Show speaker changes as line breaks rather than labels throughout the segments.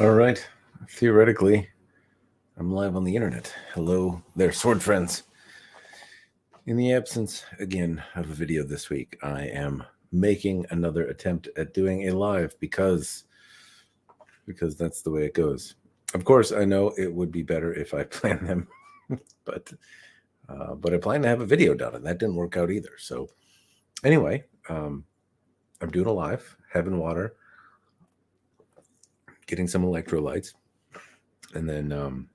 All right. Theoretically, I'm live on the internet. Hello there, sword friends. In the absence, again, of a video this week, I am making another attempt at doing a live because that's the way it goes. Of course, I know it would be better if I planned them, but I plan to have a video done, and that didn't work out either. So anyway, I'm doing a live, having water, getting some electrolytes, and then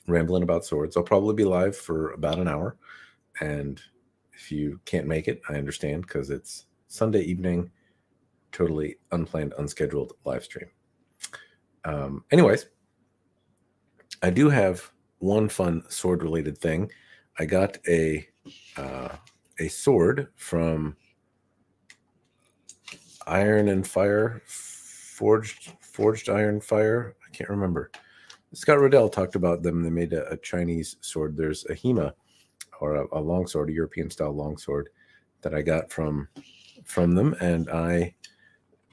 rambling about swords. I'll probably be live for about an hour, and if you can't make it, I understand, because it's Sunday evening, totally unplanned, unscheduled live stream. Anyways, I do have one fun sword related thing. I got a sword from Iron and Fire, Forged Iron Fire. I can't remember. Scott Riddell talked about them. They made a Chinese sword. There's a Hema, or a longsword, a European style longsword that I got from them, and I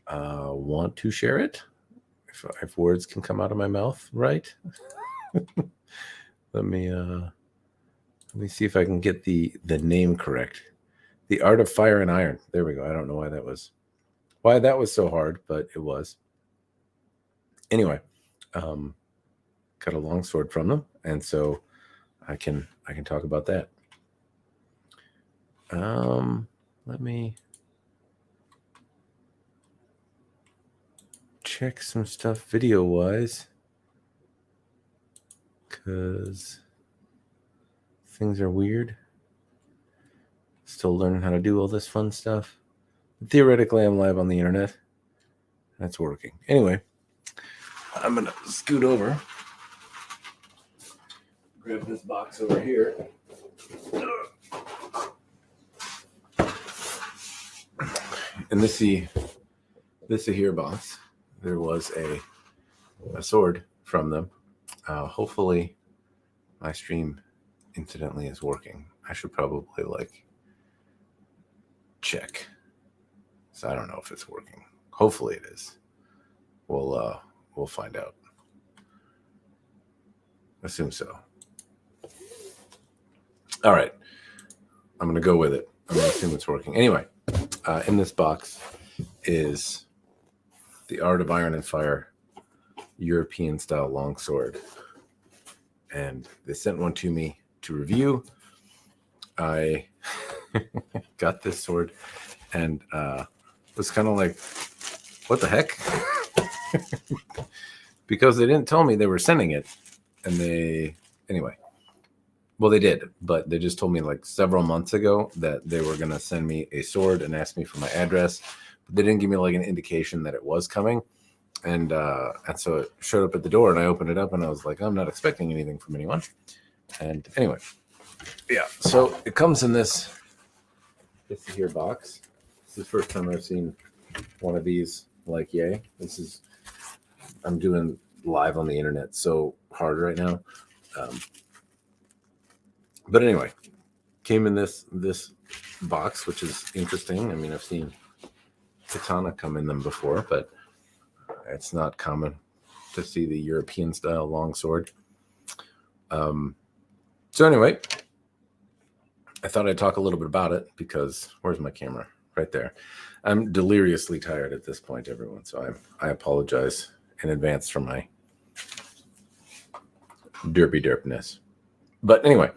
want to share it. If words can come out of my mouth, right? Let me see if I can get the name correct. The Art of Fire and Iron. There we go. I don't know why that was so hard, but it was. Anyway, got a longsword from them, and so I can talk about that. Let me check some stuff video wise, because things are weird. Still learning how to do all this fun stuff. Theoretically, I'm live on the internet. That's working. Anyway, I'm gonna scoot over, grab this box over here. And this here box, there was a sword from them. Hopefully my stream incidentally is working. I should probably check. So I don't know if it's working. Hopefully it is. We'll find out. Assume so. All right. I'm going to go with it. I'm going to assume it's working. Anyway, in this box is the Art of Iron and Fire European style longsword. And they sent one to me to review. I got this sword and was kind of like, what the heck? Because they didn't tell me they were sending it. And they did, but they just told me several months ago that they were going to send me a sword and ask me for my address. But they didn't give me an indication that it was coming. And so it showed up at the door, and I opened it up, and I was like, I'm not expecting anything from anyone. And anyway, yeah, so it comes in this here box. This is the first time I've seen one of these. Yay. I'm doing live on the internet so hard right now. But anyway, came in this box, which is interesting. I mean, I've seen katana come in them before, but it's not common to see the European style longsword. So anyway, I thought I'd talk a little bit about it because where's my camera? Right there. I'm deliriously tired at this point, everyone. So I apologize in advance for my derpiness. But anyway,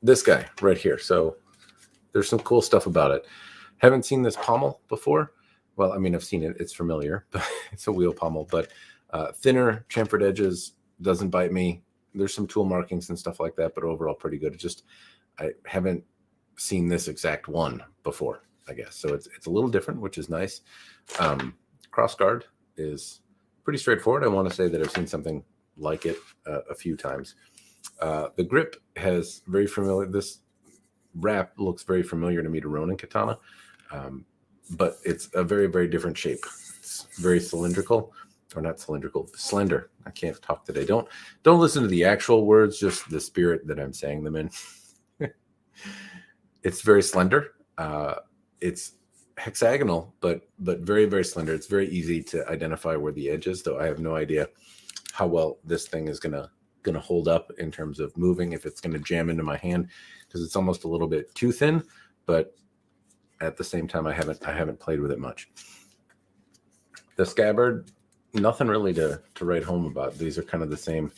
this guy right here. So there's some cool stuff about it. Haven't seen this pommel before. Well, I mean, I've seen it. It's familiar, but it's a wheel pommel. But thinner, chamfered edges, doesn't bite me. There's some tool markings and stuff like that, but overall pretty good. It's just I haven't seen this exact one before, I guess. So it's a little different, which is nice. Cross guard is pretty straightforward. I want to say that I've seen something like it a few times. The grip has very familiar. This wrap looks very familiar to me to Ronin katana, but it's a very, very different shape. It's very cylindrical, or not cylindrical, slender. I can't talk today. Don't listen to the actual words, just the spirit that I'm saying them in. It's very slender. It's hexagonal, but very, very slender. It's very easy to identify where the edge is, though I have no idea how well this thing is gonna hold up in terms of moving, if it's gonna jam into my hand, because it's almost a little bit too thin, but at the same time I haven't played with it much. The scabbard, nothing really to write home about. These are kind of the same.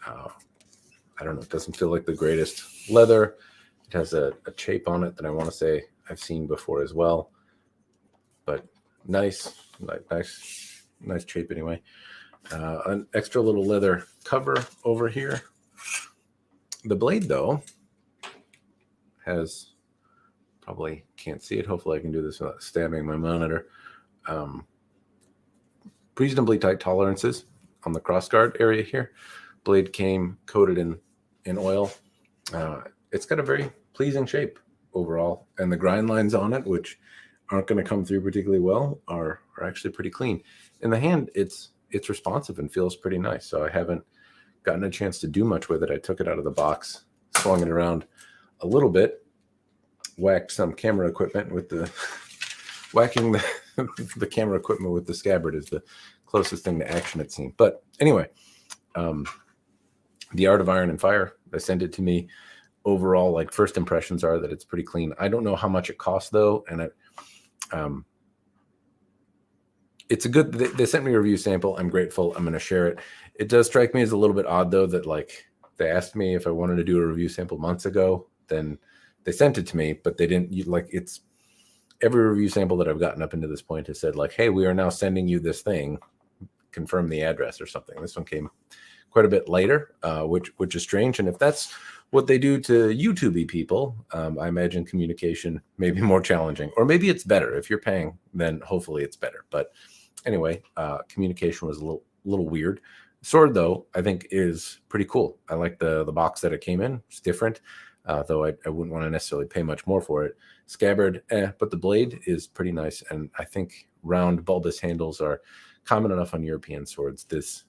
I don't know, it doesn't feel like the greatest leather. It has a shape on it that I want to say I've seen before as well, but nice shape anyway. An extra little leather cover over here. The blade, though, has, probably can't see it. Hopefully I can do this without stabbing my monitor. Reasonably tight tolerances on the crossguard area here. Blade came coated in oil. It's got a very pleasing shape overall, and the grind lines on it, which aren't going to come through particularly well, are actually pretty clean. In the hand, it's responsive and feels pretty nice. So I haven't gotten a chance to do much with it. I took it out of the box, swung it around a little bit, whacked some camera equipment with the whacking the camera equipment with the scabbard is the closest thing to action it seemed. But anyway, the Art of Iron and Fire, they sent it to me. Overall, like, first impressions are that it's pretty clean. I don't know how much it costs though, and it's a good. They sent me a review sample. I'm grateful. I'm going to share it. It does strike me as a little bit odd though that, like, they asked me if I wanted to do a review sample months ago. Then they sent it to me, but they didn't. Like, it's every review sample that I've gotten up into this point has said, like, hey, we are now sending you this thing. Confirm the address or something. This one came quite a bit later, which is strange. And if that's what they do to YouTube people, I imagine communication may be more challenging, or maybe it's better. If you're paying, then hopefully it's better. But anyway, communication was a little weird. Sword, though, I think is pretty cool. I like the box that it came in. It's different, though I wouldn't want to necessarily pay much more for it. Scabbard, but the blade is pretty nice, and I think round bulbous handles are common enough on European swords. This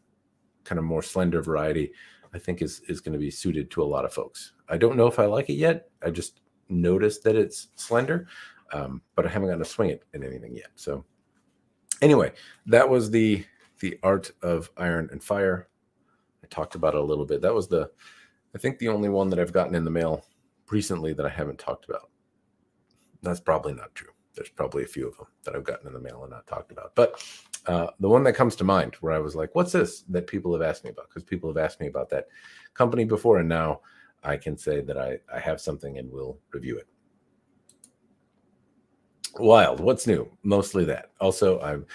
kind of more slender variety, I think, is going to be suited to a lot of folks. I don't know if I like it yet. I just noticed that it's slender, but I haven't gotten to swing it in anything yet. So anyway, that was the Art of Iron and Fire. I talked about it a little bit. That was I think the only one that I've gotten in the mail recently that I haven't talked about. That's probably not true. There's probably a few of them that I've gotten in the mail and not talked about. But the one that comes to mind where I was like, what's this that people have asked me about? Because people have asked me about that company before, and now I can say that I have something and will review it. Wild. What's new? Mostly that. Also, I'm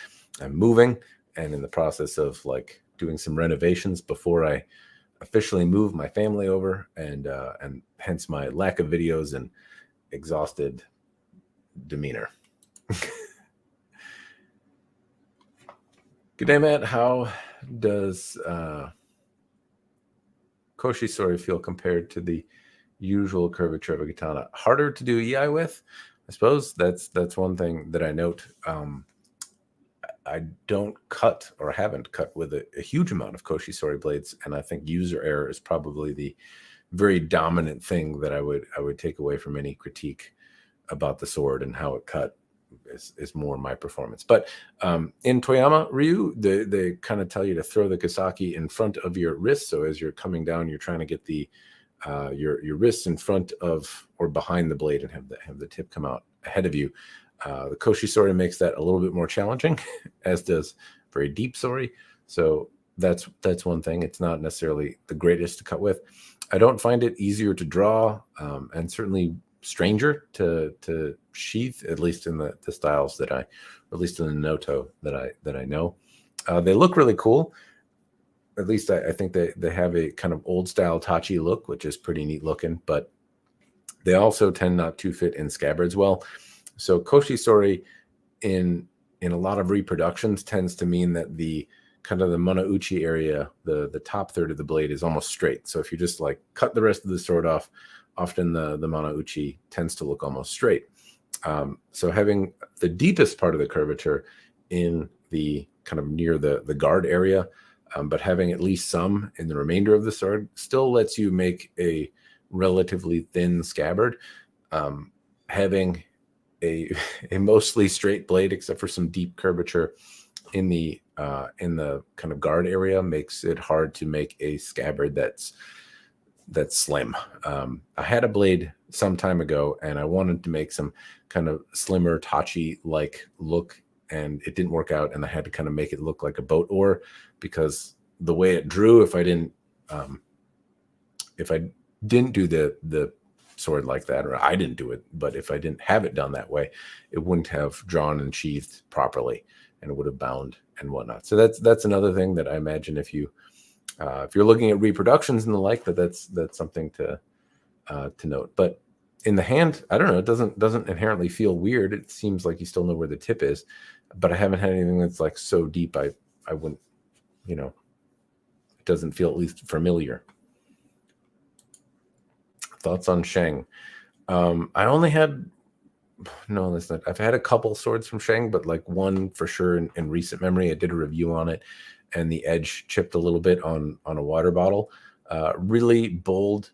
moving and in the process of, like, doing some renovations before I officially move my family over, and hence my lack of videos and exhausted demeanor. Good day, Matt. How does Koshi Sori feel compared to the usual curvature of a katana? Harder to do EI with, I suppose. That's one thing that I note. I don't cut, or haven't cut, with a huge amount of Koshi Sori blades, and I think user error is probably the very dominant thing that I would take away from any critique about the sword and how it cut. Is more my performance. But in Toyama Ryu, they kind of tell you to throw the Kasaki in front of your wrist. So as you're coming down, you're trying to get the your wrists in front of or behind the blade and have the tip come out ahead of you. The Koshi Sori makes that a little bit more challenging, as does very deep Sori. So that's one thing. It's not necessarily the greatest to cut with. I don't find it easier to draw, and certainly stranger to sheath, at least in the styles that or at least in the Noto that I know. They look really cool. At least I think they have a kind of old style Tachi look, which is pretty neat looking, but they also tend not to fit in scabbards well. So Koshi Sori in a lot of reproductions tends to mean that the kind of the Monouchi area, the top third of the blade, is almost straight. So if you just, like, cut the rest of the sword off, often the Monouchi tends to look almost straight. So having the deepest part of the curvature in the kind of near the guard area, but having at least some in the remainder of the sword, still lets you make a relatively thin scabbard. Having a a mostly straight blade, except for some deep curvature in the kind of guard area, makes it hard to make a scabbard that's slim. I had a blade some time ago, and I wanted to make some kind of slimmer Tachi like look, and it didn't work out, and I had to kind of make it look like a boat oar, because the way it drew, if I didn't do the sword like that, or I didn't do it, but if I didn't have it done that way, it wouldn't have drawn and sheathed properly, and it would have bound and whatnot. So that's another thing that I imagine if you're looking at reproductions and the like, that's something to note. But in the hand, I don't know, it doesn't inherently feel weird. It seems like you still know where the tip is, but I haven't had anything that's like so deep I wouldn't, it doesn't feel at least familiar. Thoughts on Shang? I only had that's not. I've had a couple swords from Shang, but like one for sure in recent memory. I did a review on it, and the edge chipped a little bit on a water bottle. Really bold,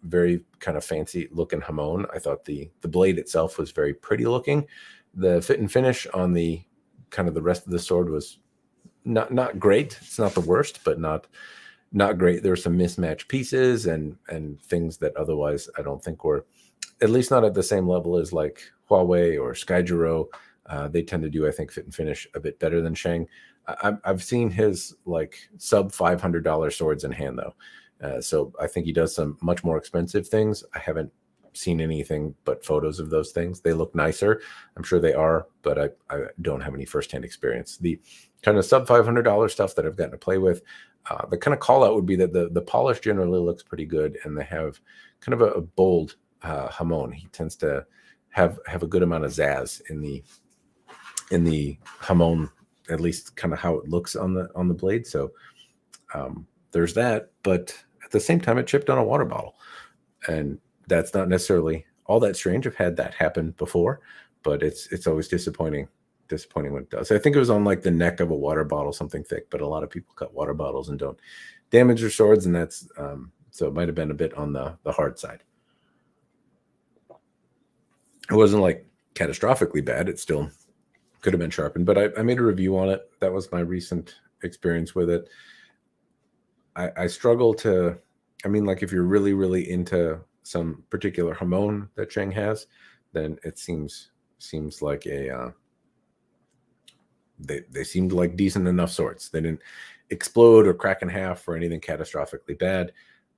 very kind of fancy looking Hamon. I thought the blade itself was very pretty looking. The fit and finish on the kind of the rest of the sword was not great. It's not the worst, but not great. There were some mismatched pieces and things that otherwise I don't think were, at least not at the same level as like Huawei or Skyjiro. They tend to do, I think, fit and finish a bit better than Shang. I've seen his like sub $500 swords in hand though. So I think he does some much more expensive things. I haven't seen anything but photos of those things. They look nicer. I'm sure they are, but I don't have any firsthand experience. The kind of sub $500 stuff that I've gotten to play with, the kind of call out would be that the polish generally looks pretty good, and they have kind of a bold Hamon. He tends to have a good amount of zazz in the Hamon, at least kind of how it looks on the blade. So there's that, but at the same time, it chipped on a water bottle, and that's not necessarily all that strange. I've had that happen before, but it's always disappointing when it does. I think it was on like the neck of a water bottle, something thick, but a lot of people cut water bottles and don't damage their swords, and that's so it might have been a bit on the hard side. It wasn't like catastrophically bad. It still could have been sharpened, but I made a review on it. That was my recent experience with it. I struggle to, like if you're really, really into some particular Hamon that Shang has, then it seems like they seemed like decent enough swords. They didn't explode or crack in half or anything catastrophically bad.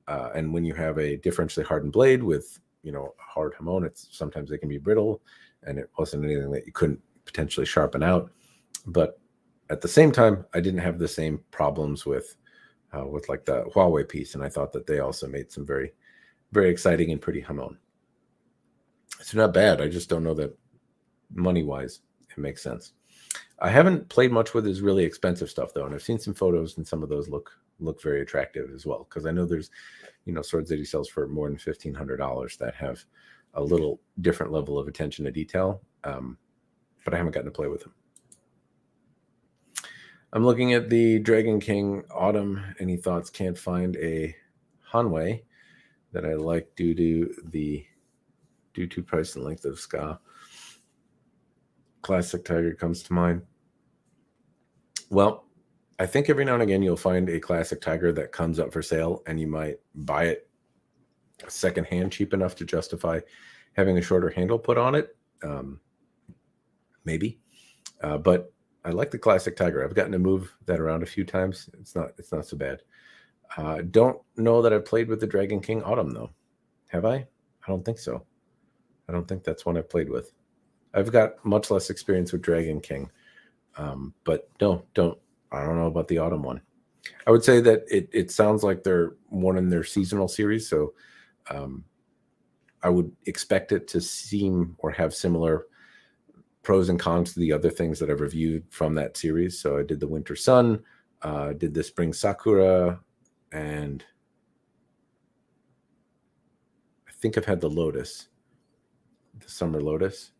And when you have a differentially hardened blade with hard Hamon, sometimes they can be brittle, and it wasn't anything that you couldn't potentially sharpen out. But at the same time, I didn't have the same problems with like the Huawei piece, and I thought that they also made some very, very exciting and pretty Hamon. It's not bad. I just don't know that money-wise it makes sense. I haven't played much with his really expensive stuff though, and I've seen some photos, and some of those look very attractive as well. Because I know there's swords that he sells for more than $1,500 that have a little different level of attention to detail, but I haven't gotten to play with them. I'm looking at the Dragon King Autumn. Any thoughts? Can't find a Hanwei that I like due to price and length of ska. Classic Tiger comes to mind. Well, I think every now and again you'll find a Classic Tiger that comes up for sale, and you might buy it secondhand cheap enough to justify having a shorter handle put on it. Maybe, but I like the Classic Tiger. I've gotten to move that around a few times. It's not so bad. Don't know that I've played with the Dragon King Autumn though. Have I? I don't think so. I don't think that's one I've played with. I've got much less experience with Dragon King, but no, I don't know about the Autumn one. I would say that it sounds like they're one in their seasonal series, so I would expect it to seem or have similar pros and cons to the other things that I've reviewed from that series. So I did the Winter Sun, did the Spring Sakura, and I think I've had the Lotus, the Summer Lotus.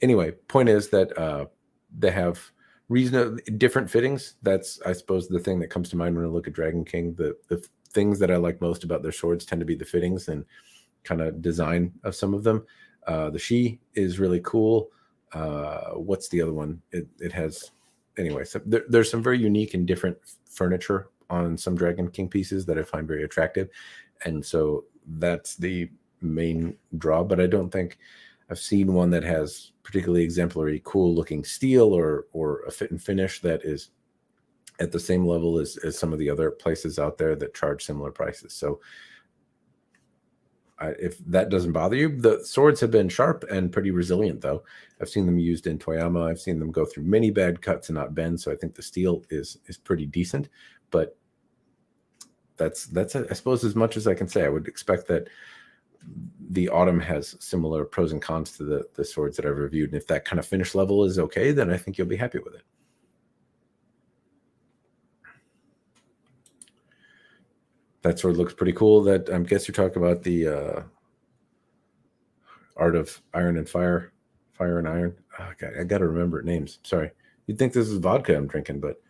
Anyway, point is that they have different fittings. That's, I suppose, the thing that comes to mind when I look at Dragon King. The things that I like most about their swords tend to be the fittings and kind of design of some of them. The She is really cool. What's the other one? It has, anyway. So there's some very unique and different furniture on some Dragon King pieces that I find very attractive, and so that's the main draw. But I don't think I've seen one that has particularly exemplary, cool looking steel or a fit and finish that is at the same level as some of the other places out there that charge similar prices. So if that doesn't bother you, the swords have been sharp and pretty resilient, though. I've seen them used in Toyama. I've seen them go through many bad cuts and not bend. So I think the steel is pretty decent. But that's I suppose as much as I can say. I would expect that the Autumn has similar pros and cons to the swords that I've reviewed. And if that kind of finish level is okay, then I think you'll be happy with it. That sword looks pretty cool. That I guess you're talking about the Art of Iron and Fire and Iron. Oh, God, I got to remember names. Sorry. You'd think this is vodka I'm drinking, but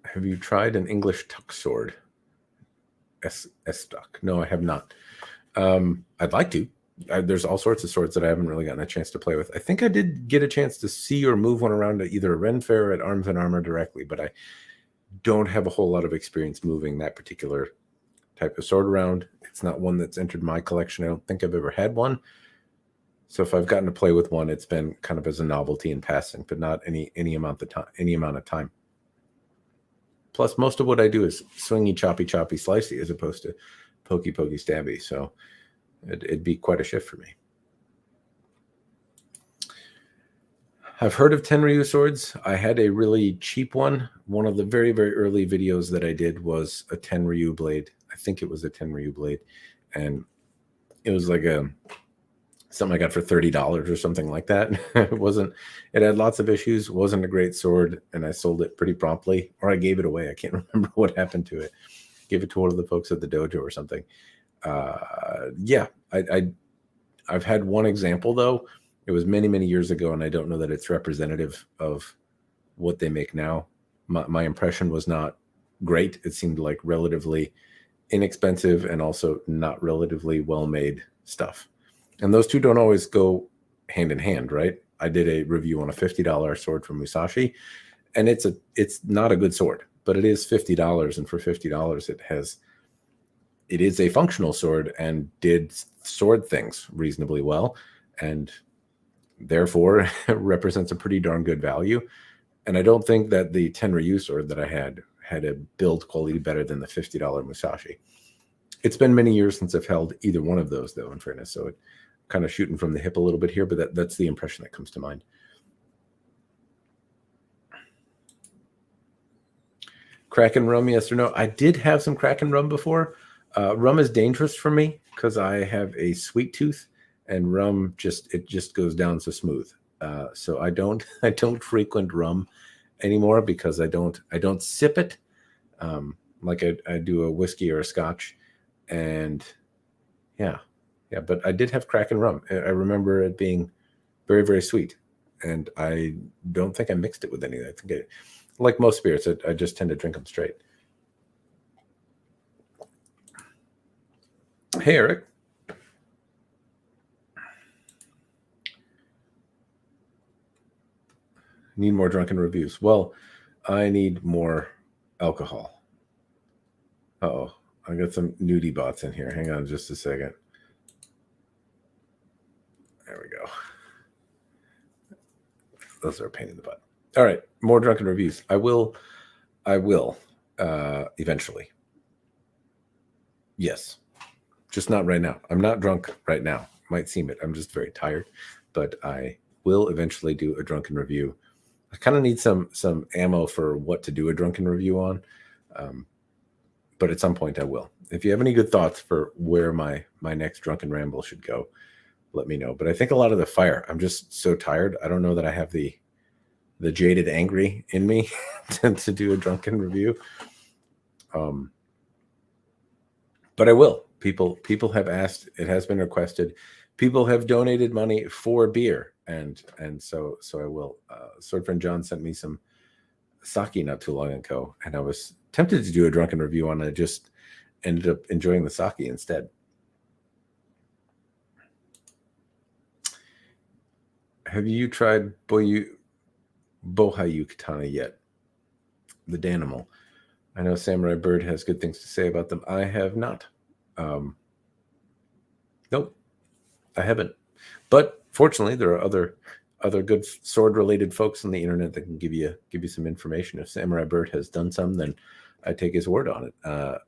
have you tried an English tuck sword? S-tuck. No, I have not. I'd like to. There's all sorts of swords that I haven't really gotten a chance to play with. I think I did get a chance to see or move one around at either a Ren Fair or at Arms and Armor directly, but I don't have a whole lot of experience moving that particular type of sword around. It's not one that's entered my collection. I don't think I've ever had one. So if I've gotten to play with one, it's been kind of as a novelty in passing, but not any amount of time. Plus, most of what I do is swingy, choppy, slicey, as opposed to pokey, stabby. So it'd be quite a shift for me. I've heard of Tenryu swords. I had a really cheap one. One of the very, very early videos that I did was a Tenryu blade. I think it was a Tenryu blade. And it was like something I got for $30 or something like that. It had lots of issues, wasn't a great sword, and I sold it pretty promptly, or I gave it away. I can't remember what happened to it. Gave it to one of the folks at the dojo or something. Yeah, I've had one example, though. It was many, many years ago, and I don't know that it's representative of what they make now. My impression was not great. It seemed like relatively inexpensive and also not relatively well-made stuff. And those two don't always go hand in hand, right? I did a review on a $50 sword from Musashi, and it's not a good sword, but it is $50, and for $50, it is a functional sword and did sword things reasonably well, and therefore represents a pretty darn good value. And I don't think that the Tenryu sword that I had a build quality better than the $50 Musashi. It's been many years since I've held either one of those, though, in fairness. So it kind of shooting from the hip a little bit here, but that's the impression that comes to mind. Kraken rum, yes or no? I did have some Kraken rum before. Rum is dangerous for me because I have a sweet tooth, and rum just goes down so smooth. So I don't frequent rum anymore because I don't sip it like I do a whiskey or a scotch. And yeah, but I did have Kraken rum. I remember it being very, very sweet, and I don't think I mixed it with anything. I think like most spirits, I just tend to drink them straight. Hey, Eric. Need more drunken reviews. Well, I need more alcohol. Uh-oh. I got some nudie bots in here. Hang on just a second. There we go. Those are a pain in the butt. All right. More drunken reviews. I will eventually. Yes. Just not right now. I'm not drunk right now. Might seem it. I'm just very tired. But I will eventually do a drunken review. I kind of need some ammo for what to do a drunken review on. But at some point I will. If you have any good thoughts for where my next drunken ramble should go, let me know. But I think a lot of the fire, I'm just so tired. I don't know that I have the jaded angry in me to do a drunken review. But I will. People have asked, it has been requested. People have donated money for beer. And so I will. Sword friend John sent me some sake not too long ago, and I was tempted to do a drunken review on it. ended up enjoying the sake instead. Have you tried Bohayu katana yet? The Danimal. I know Samurai Bird has good things to say about them. I have not. Nope, I haven't. But fortunately, there are other good sword-related folks on the internet that can give you some information. If Samurai Bird has done some, then I take his word on it.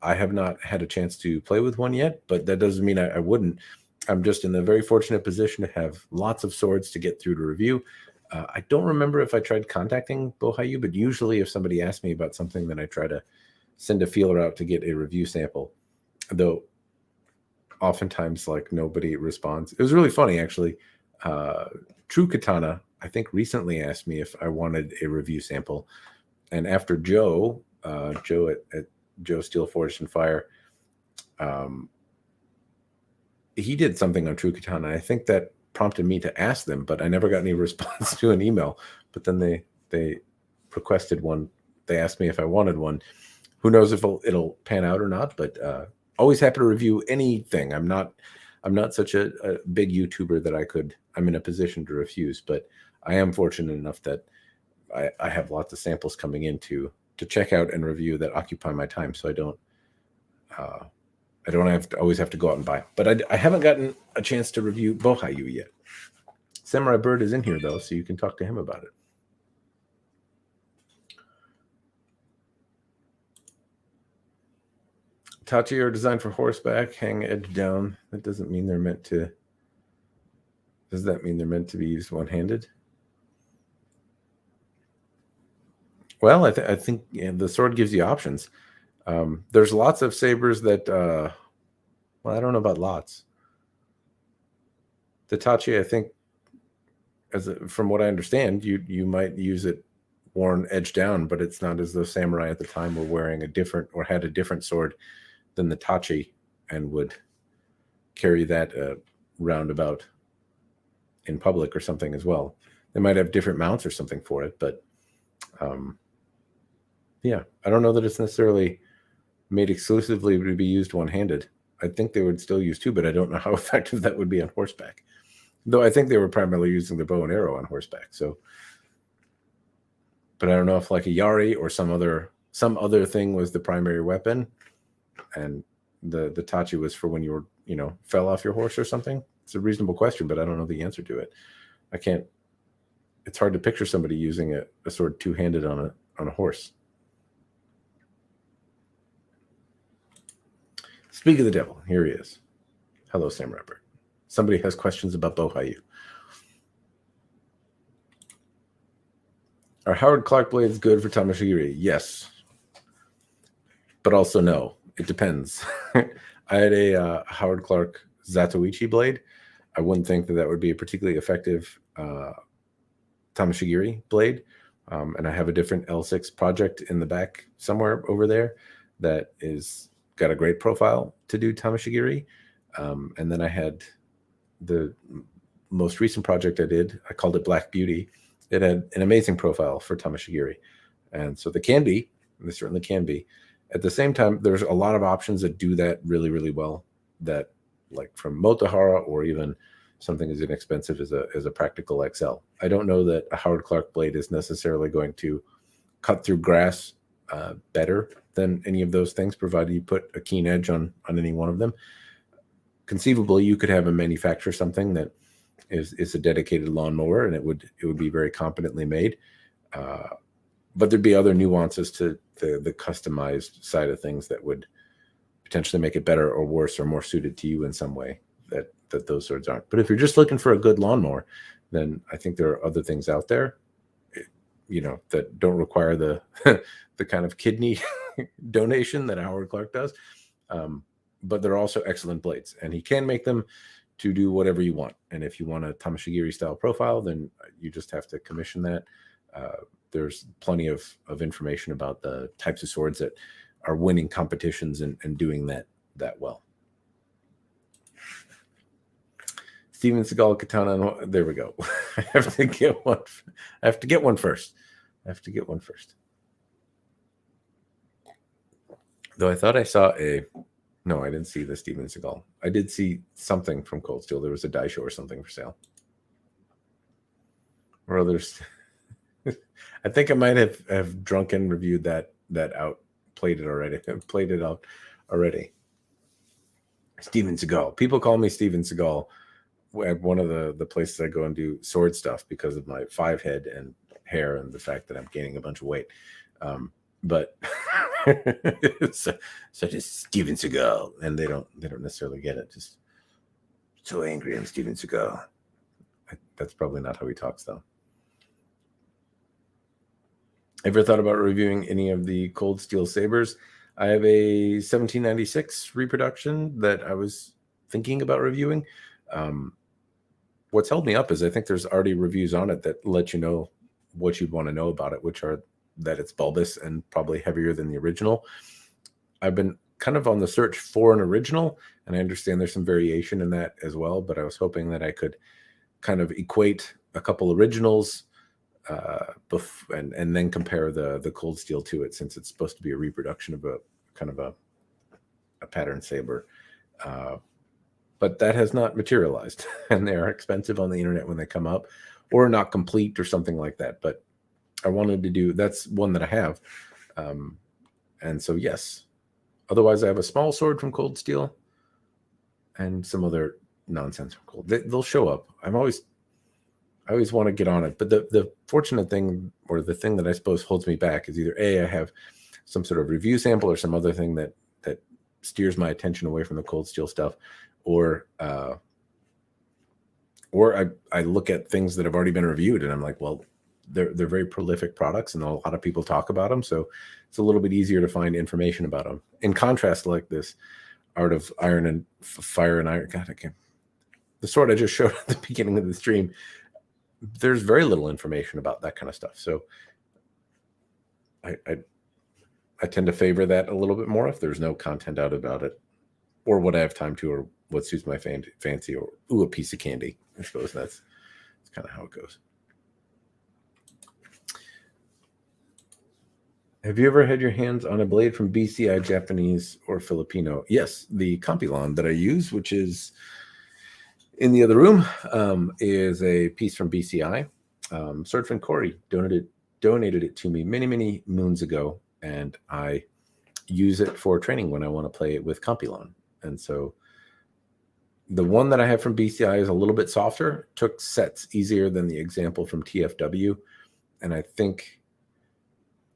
I have not had a chance to play with one yet, but that doesn't mean I wouldn't. I'm just in the very fortunate position to have lots of swords to get through to review. I don't remember if I tried contacting Bohayu, but usually if somebody asks me about something, then I try to send a feeler out to get a review sample. Though oftentimes, like, nobody responds. It was really funny, actually. True Katana, I think, recently asked me if I wanted a review sample. And after Joe at Joe Steel Forged and Fire, he did something on True Katana. I think that prompted me to ask them, but I never got any response to an email. But then they requested one. They asked me if I wanted one. Who knows if it'll pan out or not, but always happy to review anything. I'm not such a big YouTuber that I'm in a position to refuse, but I am fortunate enough that I have lots of samples coming in to check out and review that occupy my time, so I don't always have to go out and buy. But I haven't gotten a chance to review Bohayu yet. Samurai Bird is in here, though, so you can talk to him about it. Tachi are designed for horseback, hang edge down. That doesn't mean they're meant to. Does that mean they're meant to be used one-handed? Well, I think the sword gives you options. There's lots of sabers that, well, I don't know about lots. The Tachi, I think, from what I understand, you might use it worn edge down, but it's not as though samurai at the time were wearing had a different sword than the Tachi and would carry that roundabout in public or something as well. They might have different mounts or something for it, but yeah, I don't know that it's necessarily made exclusively to be used one-handed. I think they would still use two, but I don't know how effective that would be on horseback. Though I think they were primarily using the bow and arrow on horseback. So, but I don't know if like a yari or some other thing was the primary weapon, and the tachi was for when you were fell off your horse or something. It's a reasonable question, but I don't know the answer to it. It's hard to picture somebody using a sword two-handed on a horse. Speak of the devil, here he is. Hello, Samurai Bird. Somebody has questions about Bohayu. Are Howard Clark blades good for Tamashigiri? Yes. But also no. It depends. I had a Howard Clark Zatoichi blade. I wouldn't think that would be a particularly effective Tamashigiri blade. And I have a different L6 project in the back somewhere over there that is got a great profile to do Tamashigiri. And then I had the most recent project I did. I called it Black Beauty. It had an amazing profile for Tamashigiri. And so they certainly can be. At the same time, there's a lot of options that do that really, really well. That, like from Motohara or even something as inexpensive as a Practical XL. I don't know that a Howard Clark blade is necessarily going to cut through grass better than any of those things, provided you put a keen edge on any one of them. Conceivably, you could have a manufacturer something that is a dedicated lawnmower, and it would be very competently made. But there'd be other nuances to the customized side of things that would potentially make it better or worse or more suited to you in some way that those swords aren't. But if you're just looking for a good lawnmower, then I think there are other things out there, that don't require the the kind of kidney donation that Howard Clark does. But they're also excellent blades, and he can make them to do whatever you want. And if you want a Tamashigiri style profile, then you just have to commission that. There's plenty of information about the types of swords that are winning competitions and doing that well. Steven Seagal katana. There we go. I have to get one. I have to get one first. Though I thought I saw no, I didn't see the Steven Seagal. I did see something from Cold Steel. There was a die show or something for sale. Or others. I think I might have drunken reviewed that out, played it out already. Steven Seagal. People call me Steven Seagal at one of the places I go and do sword stuff because of my 5 head and hair and the fact that I'm gaining a bunch of weight. But so just Steven Seagal, and they don't necessarily get it. Just so angry, I'm Steven Seagal. That's probably not how he talks, though. Ever thought about reviewing any of the Cold Steel sabers? I have a 1796 reproduction that I was thinking about reviewing. What's held me up is I think there's already reviews on it that let you know what you'd want to know about it, which are that it's bulbous and probably heavier than the original. I've been kind of on the search for an original, and I understand there's some variation in that as well, but I was hoping that I could kind of equate a couple originals and then compare the Cold Steel to it, since it's supposed to be a reproduction of a kind of a pattern saber. But that has not materialized, and they are expensive on the internet when they come up, or not complete or something like that. But I wanted to do, that's one that I have. And so, yes. Otherwise, I have a small sword from Cold Steel and some other nonsense from Cold. They'll show up. I always want to get on it. But the fortunate thing, or the thing that I suppose holds me back, is either A, I have some sort of review sample or some other thing that steers my attention away from the Cold Steel stuff, or I look at things that have already been reviewed and I'm like, well, they're very prolific products and a lot of people talk about them, so it's a little bit easier to find information about them. In contrast, like this Art of Iron and Fire and Iron, God, I can't. The sword I just showed at the beginning of the stream, there's very little information about that kind of stuff. So I tend to favor that a little bit more if there's no content out about it, or what I have time to, or what suits my fancy, or a piece of candy. I suppose that's kind of how it goes. Have you ever had your hands on a blade from BCI, Japanese, or Filipino? Yes, the Compilon that I use, which is in the other room, is a piece from BCI. Swordfriend Corey donated it to me many, many moons ago, and I use it for training when I want to play it with Compilon. And so the one that I have from BCI is a little bit softer, took sets easier than the example from TFW. And I think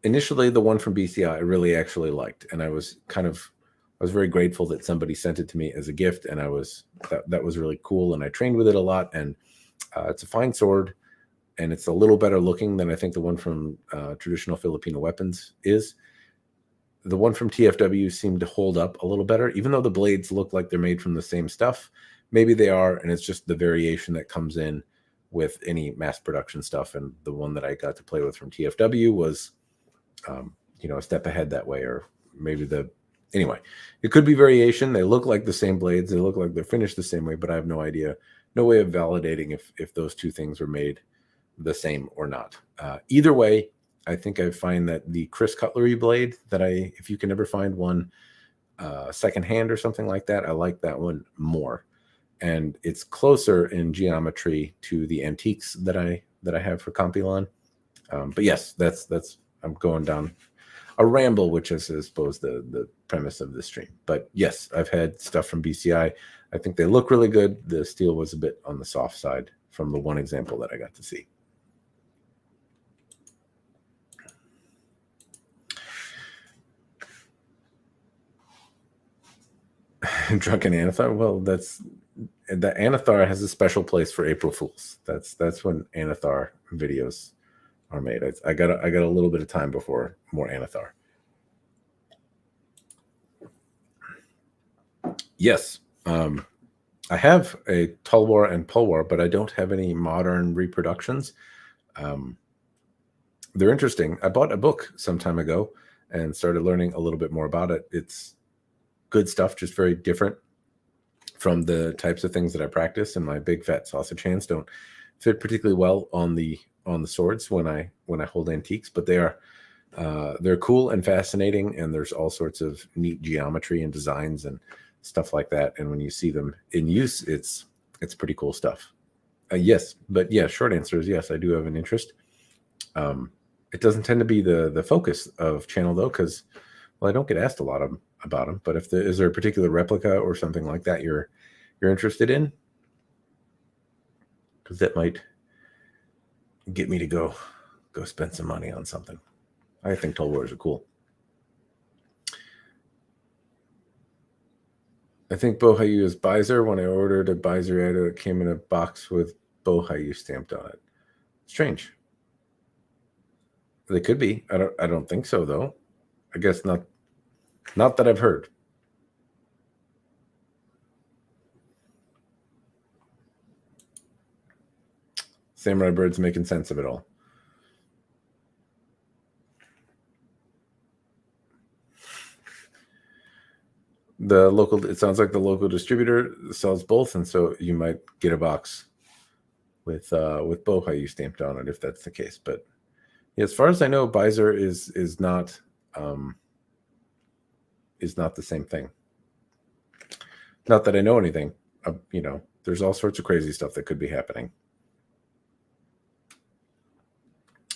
initially the one from BCI I really actually liked, and I was very grateful that somebody sent it to me as a gift, and that was really cool, and I trained with it a lot, and it's a fine sword, and it's a little better looking than I think the one from Traditional Filipino Weapons is. The one from TFW seemed to hold up a little better, even though the blades look like they're made from the same stuff. Maybe they are, and it's just the variation that comes in with any mass production stuff. And the one that I got to play with from TFW was, a step ahead that way, or maybe anyway, it could be variation. They look like the same blades. They look like they're finished the same way, but I have no idea, no way of validating if those two things were made the same or not. Either way, I think I find that the Chris Cutlery blade if you can ever find one secondhand or something like that, I like that one more. And it's closer in geometry to the antiques that I have for Compilon. But yes, that's I'm going down a ramble, which is, I suppose, the premise of the stream. But yes, I've had stuff from BCI. I think they look really good. The steel was a bit on the soft side from the one example that I got to see. Drunken Anathar. Well, the Anathar has a special place for April Fools. That's when Anathar videos are made. I got a little bit of time before more Anathar. Yes, I have a Tulwar and Pulwar, but I don't have any modern reproductions. They're interesting. I bought a book some time ago and started learning a little bit more about it. It's good stuff, just very different from the types of things that I practice, and my big fat sausage hands don't fit particularly well on the swords when I hold antiques, but they are They're cool and fascinating, and there's all sorts of neat geometry and designs and stuff like that. And when you see them in use, it's pretty cool stuff. Yes, but yeah, short answer is yes, I do have an interest. It doesn't tend to be the focus of channel though, because I don't get asked a lot about them. But is there a particular replica or something like that you're interested in? Because that might get me to go spend some money on something. I think Toll Wars are cool. I think Bohayu is Bizer. When I ordered a Bizer Edo, it came in a box with Bohayu stamped on it. Strange. They could be. I don't think so though. I guess not that I've heard. Samurai Bird's making sense of it all. It sounds like the local distributor sells both, and so you might get a box with Bohayu stamped on it if that's the case. But yeah, as far as I know, Bizer is not the same thing. Not that I know anything. There's all sorts of crazy stuff that could be happening.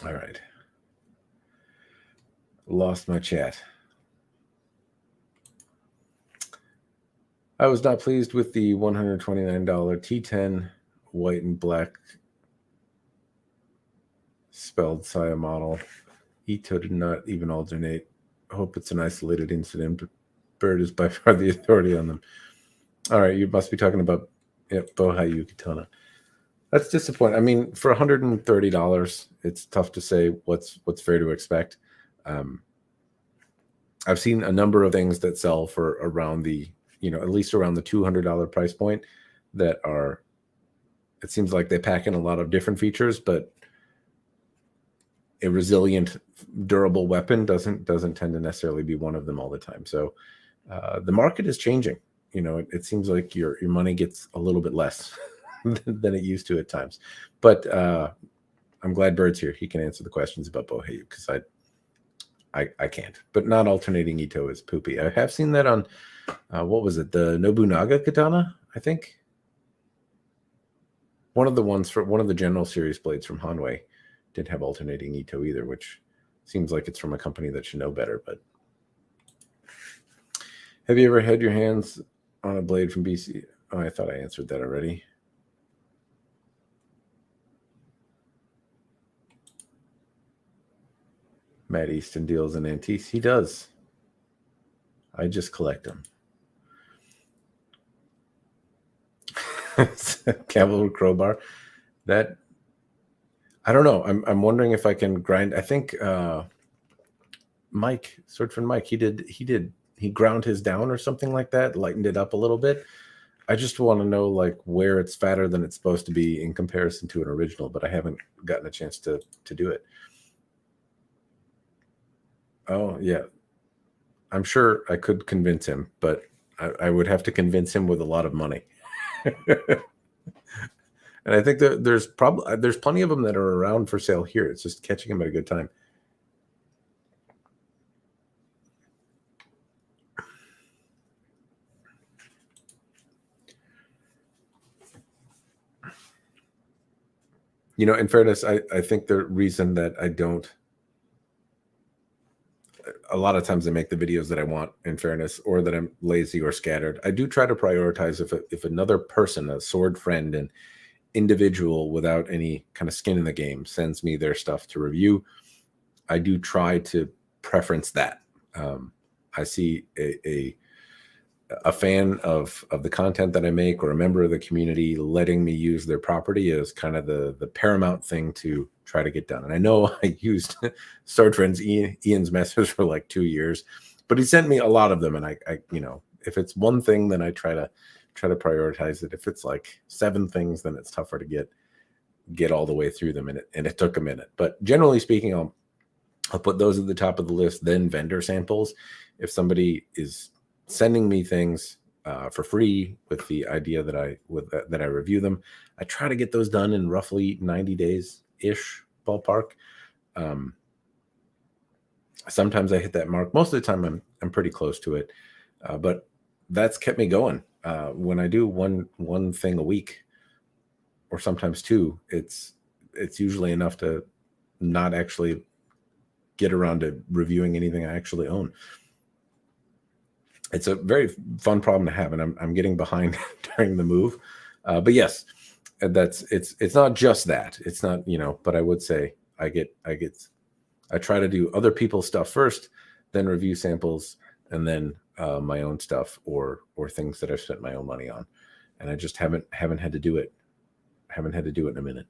All right. Lost my chat. I was not pleased with the $129 T10 white and black spelled Saya model. Ito did not even alternate. I hope it's an isolated incident, but Bird is by far the authority on them. All right, you must be talking about Bohayu Katana. That's disappointing. I mean, for $130, it's tough to say what's fair to expect. I've seen a number of things that sell for around at least around the $200 price point that are, it seems like they pack in a lot of different features, but a resilient, durable weapon doesn't tend to necessarily be one of them all the time. So the market is changing. It seems like your money gets a little bit less than it used to at times. But I'm glad Bird's here. He can answer the questions about Bohayu, because I can't. But not alternating Ito is poopy. I have seen that on what was it? The Nobunaga katana, I think. One of the ones for one of the General Series blades from Hanwei didn't have alternating Ito either, which seems like it's from a company that should know better. But have you ever had your hands on a blade from BC? Oh, I thought I answered that already. Matt Easton deals in antiques. He does. I just collect them. Cavalry crowbar. That, I don't know. I'm wondering if I can grind. I think Mike, Swordfin Mike, he ground his down or something like that, lightened it up a little bit. I just want to know like where it's fatter than it's supposed to be in comparison to an original, but I haven't gotten a chance to do it. Oh yeah, I'm sure I could convince him, but I would have to convince him with a lot of money. And I think that there's plenty of them that are around for sale here. It's just catching them at a good time. In fairness, I think the reason that I don't, a lot of times I make the videos that I want, in fairness, or that I'm lazy or scattered. I do try to prioritize if another person, a sword friend and individual without any kind of skin in the game, sends me their stuff to review, I do try to preference that. I see a fan of the content that I make, or a member of the community letting me use their property is kind of the paramount thing to try to get done. And I know I used Sword Friends Ian's message for like 2 years, but he sent me a lot of them. And I if it's one thing, then I try to prioritize it. If it's like 7 things, then it's tougher to get all the way through them. And it took a minute, but generally speaking, I'll put those at the top of the list, then vendor samples. If somebody is sending me things for free with the idea that I review them, I try to get those done in roughly 90 days ish ballpark. Sometimes I hit that mark. Most of the time I'm pretty close to it. But that's kept me going. When I do one thing a week, or sometimes two, it's usually enough to not actually get around to reviewing anything I actually own. It's a very fun problem to have, and I'm getting behind during the move. But yes, it's not just that. It's not, but I would say I try to do other people's stuff first, then review samples, and then my own stuff or things that I've spent my own money on. And I just haven't had to do it. Haven't had to do it in a minute.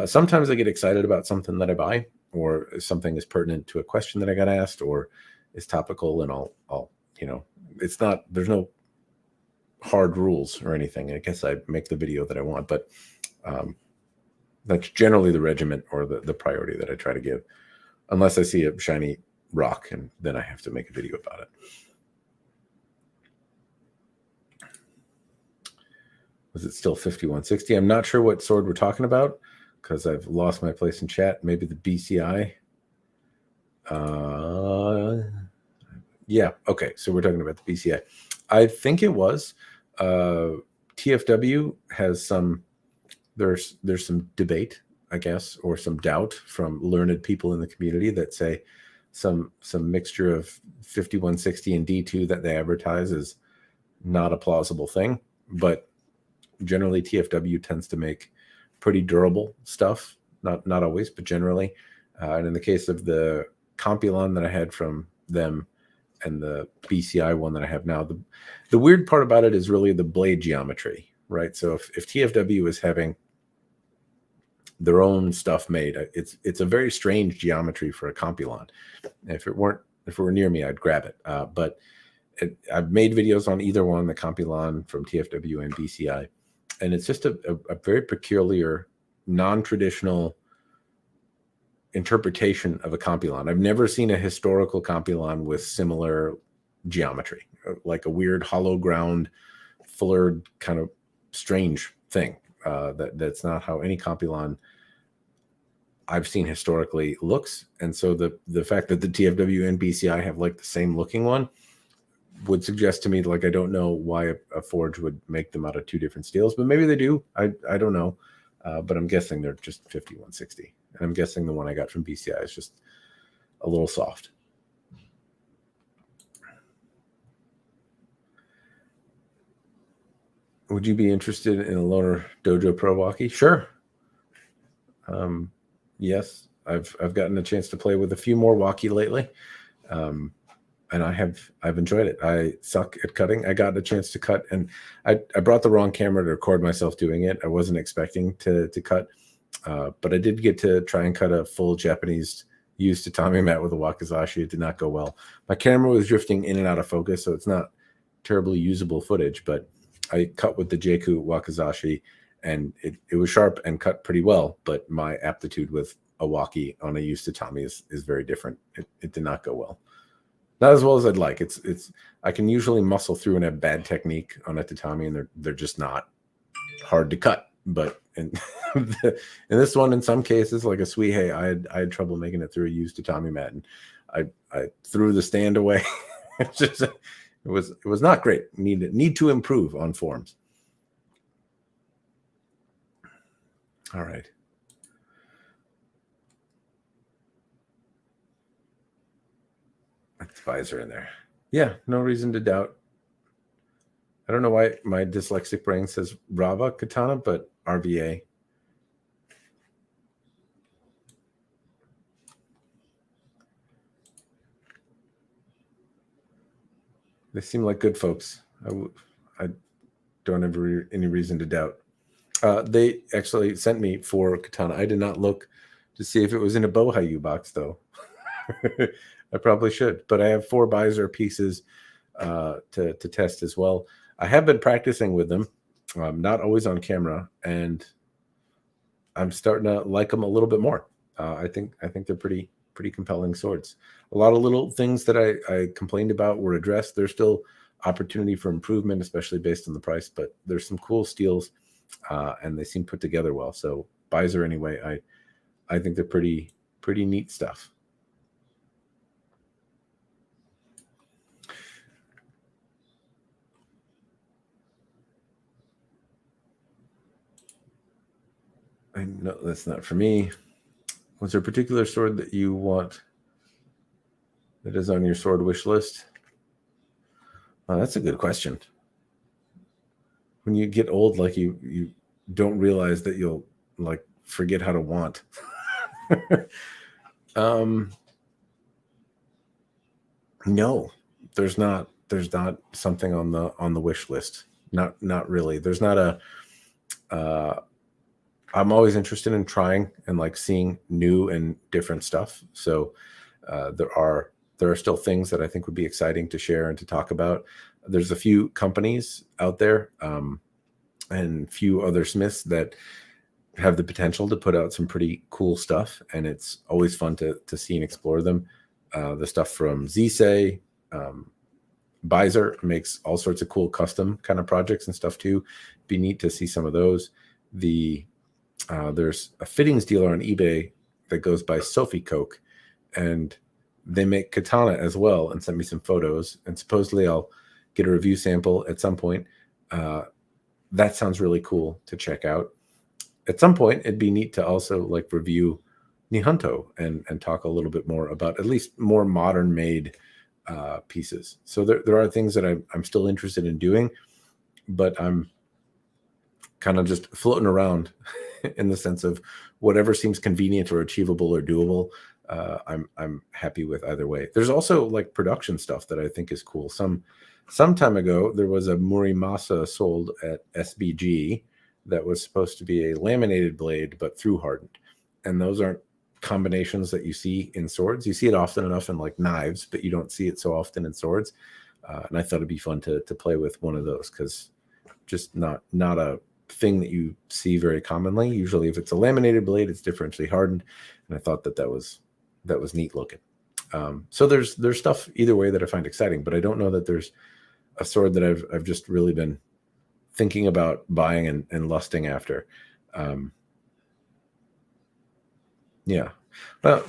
Sometimes I get excited about something that I buy, or something is pertinent to a question that I got asked, or is topical, and I'll there's no hard rules or anything. I guess I make the video that I want, but that's generally the regiment or the priority that I try to give, unless I see a shiny rock, and then I have to make a video about it. Was it still 5160? I'm not sure what sword we're talking about, because I've lost my place in chat. Maybe the BCI. Yeah. Okay. So we're talking about the BCI. I think it was. TFW has some. There's some debate, I guess, or some doubt from learned people in the community that say some mixture of 5160 and D2 that they advertise is not a plausible thing. But generally, TFW tends to make pretty durable stuff. Not always, but generally. And in the case of the Compulon that I had from them, and the BCI one that I have now, the weird part about it is really the blade geometry, right? So if TFW is having their own stuff made, it's a very strange geometry for a Compulon. If it were near me, I'd grab it. But I've made videos on either one, the Compulon from TFW and BCI, and it's just a very peculiar, non-traditional interpretation of a Compulon. I've never seen a historical Compulon with similar geometry, like a weird hollow ground, fuller kind of strange thing. That's not how any Compulon I've seen historically looks. And so the fact that the TFW and BCI have like the same looking one would suggest to me, like, I don't know why a forge would make them out of two different steels, but maybe they do. I don't know. But I'm guessing they're just 5160. And I'm guessing the one I got from BCI is just a little soft. Would you be interested in a Loner Dojo Pro walkie? Sure. Yes, I've gotten a chance to play with a few more walkie lately. And I've enjoyed it. I suck at cutting. I got a chance to cut, and I brought the wrong camera to record myself doing it. I wasn't expecting to cut, but I did get to try and cut a full Japanese used tatami mat with a wakizashi. It did not go well. My camera was drifting in and out of focus, so it's not terribly usable footage, but I cut with the Jeiku wakizashi, and it was sharp and cut pretty well, but my aptitude with a waki on a used tatami is very different. It did not go well. Not as well as I'd like. It's I can usually muscle through and have bad technique on a tatami, and they're just not hard to cut. But in this one, in some cases, like a Suihei, I had trouble making it through a used tatami mat, and I threw the stand away. It's just it was not great. Need to improve on forms. All right. That's visor in there. Yeah, no reason to doubt. I don't know why my dyslexic brain says Rava katana, but RVA. They seem like good folks. I don't have any reason to doubt. They actually sent me for katana. I did not look to see if it was in a Bohayu box, though. I probably should, but I have 4 visor pieces to test as well. I have been practicing with them, not always on camera, and I'm starting to like them a little bit more. I think they're pretty compelling swords. A lot of little things that I complained about were addressed. There's still opportunity for improvement, especially based on the price, but there's some cool steels, and they seem put together well. So visor anyway, I think they're pretty neat stuff. I know that's not for me. Was there a particular sword that you want that is on your sword wish list? Oh, that's a good question. When you get old, like you don't realize that you'll like forget how to want. No, there's not. There's not something on the wish list. Not really. There's not a. I'm always interested in trying and like seeing new and different stuff. So there are still things that I think would be exciting to share and to talk about. There's a few companies out there and few other smiths that have the potential to put out some pretty cool stuff, and it's always fun to see and explore them. The stuff from Zisei, Bizer makes all sorts of cool custom kind of projects and stuff too. Be neat to see some of those. There's a fittings dealer on eBay that goes by Sophie Coke, and they make katana as well, and sent me some photos. And supposedly I'll get a review sample at some point. That sounds really cool to check out. At some point, it'd be neat to also like review Nihonto and talk a little bit more about at least more modern made pieces. So there are things that I'm still interested in doing, but I'm kind of just floating around in the sense of whatever seems convenient or achievable or doable. I'm happy with either way. There's also like production stuff that I think is cool. Some time ago, there was a Murimasa sold at SBG that was supposed to be a laminated blade, but through hardened. And those aren't combinations that you see in swords. You see it often enough in like knives, but you don't see it so often in swords. And I thought it'd be fun to play with one of those, because just not a thing that you see very commonly. Usually if it's a laminated blade, it's differentially hardened. And I thought that was neat looking. So there's stuff either way that I find exciting, but I don't know that there's a sword that I've just really been thinking about buying and lusting after. Yeah. No,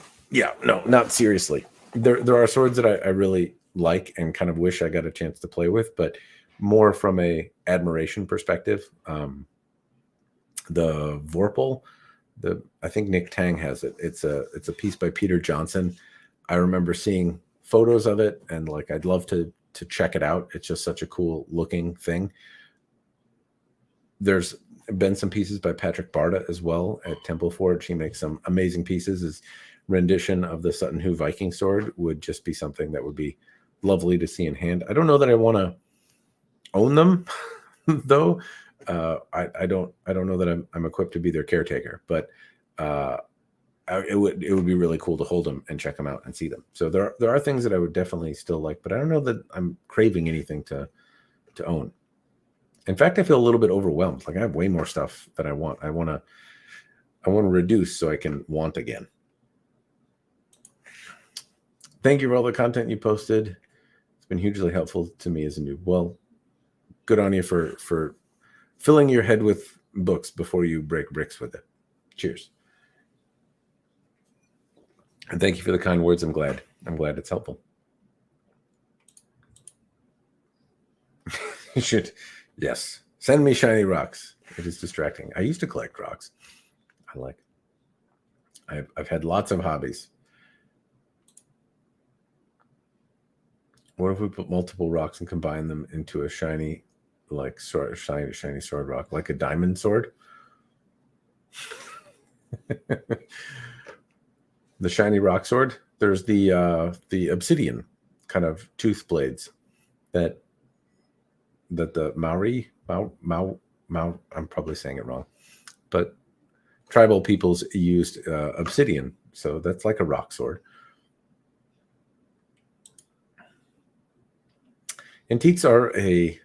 not seriously. There are swords that I really like and kind of wish I got a chance to play with, but more from a admiration perspective. The Vorpal, I think Nick Tang has it. It's a piece by Peter Johnson. I remember seeing photos of it, and like I'd love to check it out. It's just such a cool looking thing. There's been some pieces by Patrick Barta as well at Temple Forge. He makes some amazing pieces. His rendition of the Sutton Hoo Viking sword would just be something that would be lovely to see in hand. I don't know that I want to own them though. I don't know that I'm equipped to be their caretaker, but it would be really cool to hold them and check them out and see them. So there are things that I would definitely still like, but I don't know that I'm craving anything to own. In fact, I feel a little bit overwhelmed. Like I have way more stuff that I want. I want to reduce so I can want again. Thank you for all the content you posted. It's been hugely helpful to me as a noob. Well, good on you for filling your head with books before you break bricks with it. Cheers. And thank you for the kind words. I'm glad it's helpful. You should. Yes. Send me shiny rocks. It is distracting. I used to collect rocks. I've had lots of hobbies. What if we put multiple rocks and combine them into a shiny, like shiny sword rock, like a diamond sword? The shiny rock sword. There's the obsidian kind of tooth blades that the Maori, I'm probably saying it wrong, but tribal peoples used obsidian. So that's like a rock sword. Antiques are I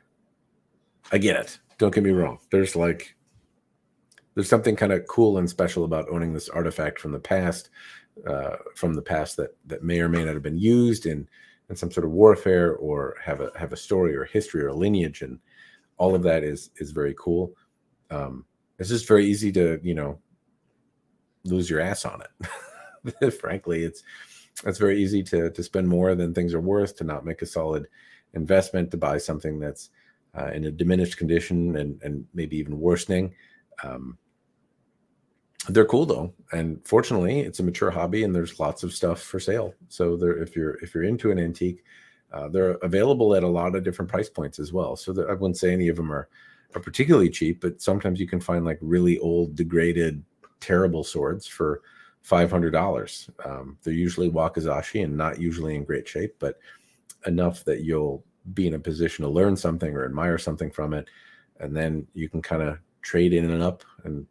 get it. Don't get me wrong. There's something kind of cool and special about owning this artifact from the past that may or may not have been used in some sort of warfare, or have a story or history or a lineage, and all of that is very cool. It's just very easy to lose your ass on it. Frankly, it's very easy to spend more than things are worth, to not make a solid investment, to buy something that's in a diminished condition and maybe even worsening. They're cool though, and fortunately, it's a mature hobby, and there's lots of stuff for sale. So if you're into an antique, they're available at a lot of different price points as well. So I wouldn't say any of them are particularly cheap, but sometimes you can find like really old, degraded, terrible swords for $500. They're usually wakizashi and not usually in great shape, but enough that you'll be in a position to learn something or admire something from it, and then you can kind of trade in and up and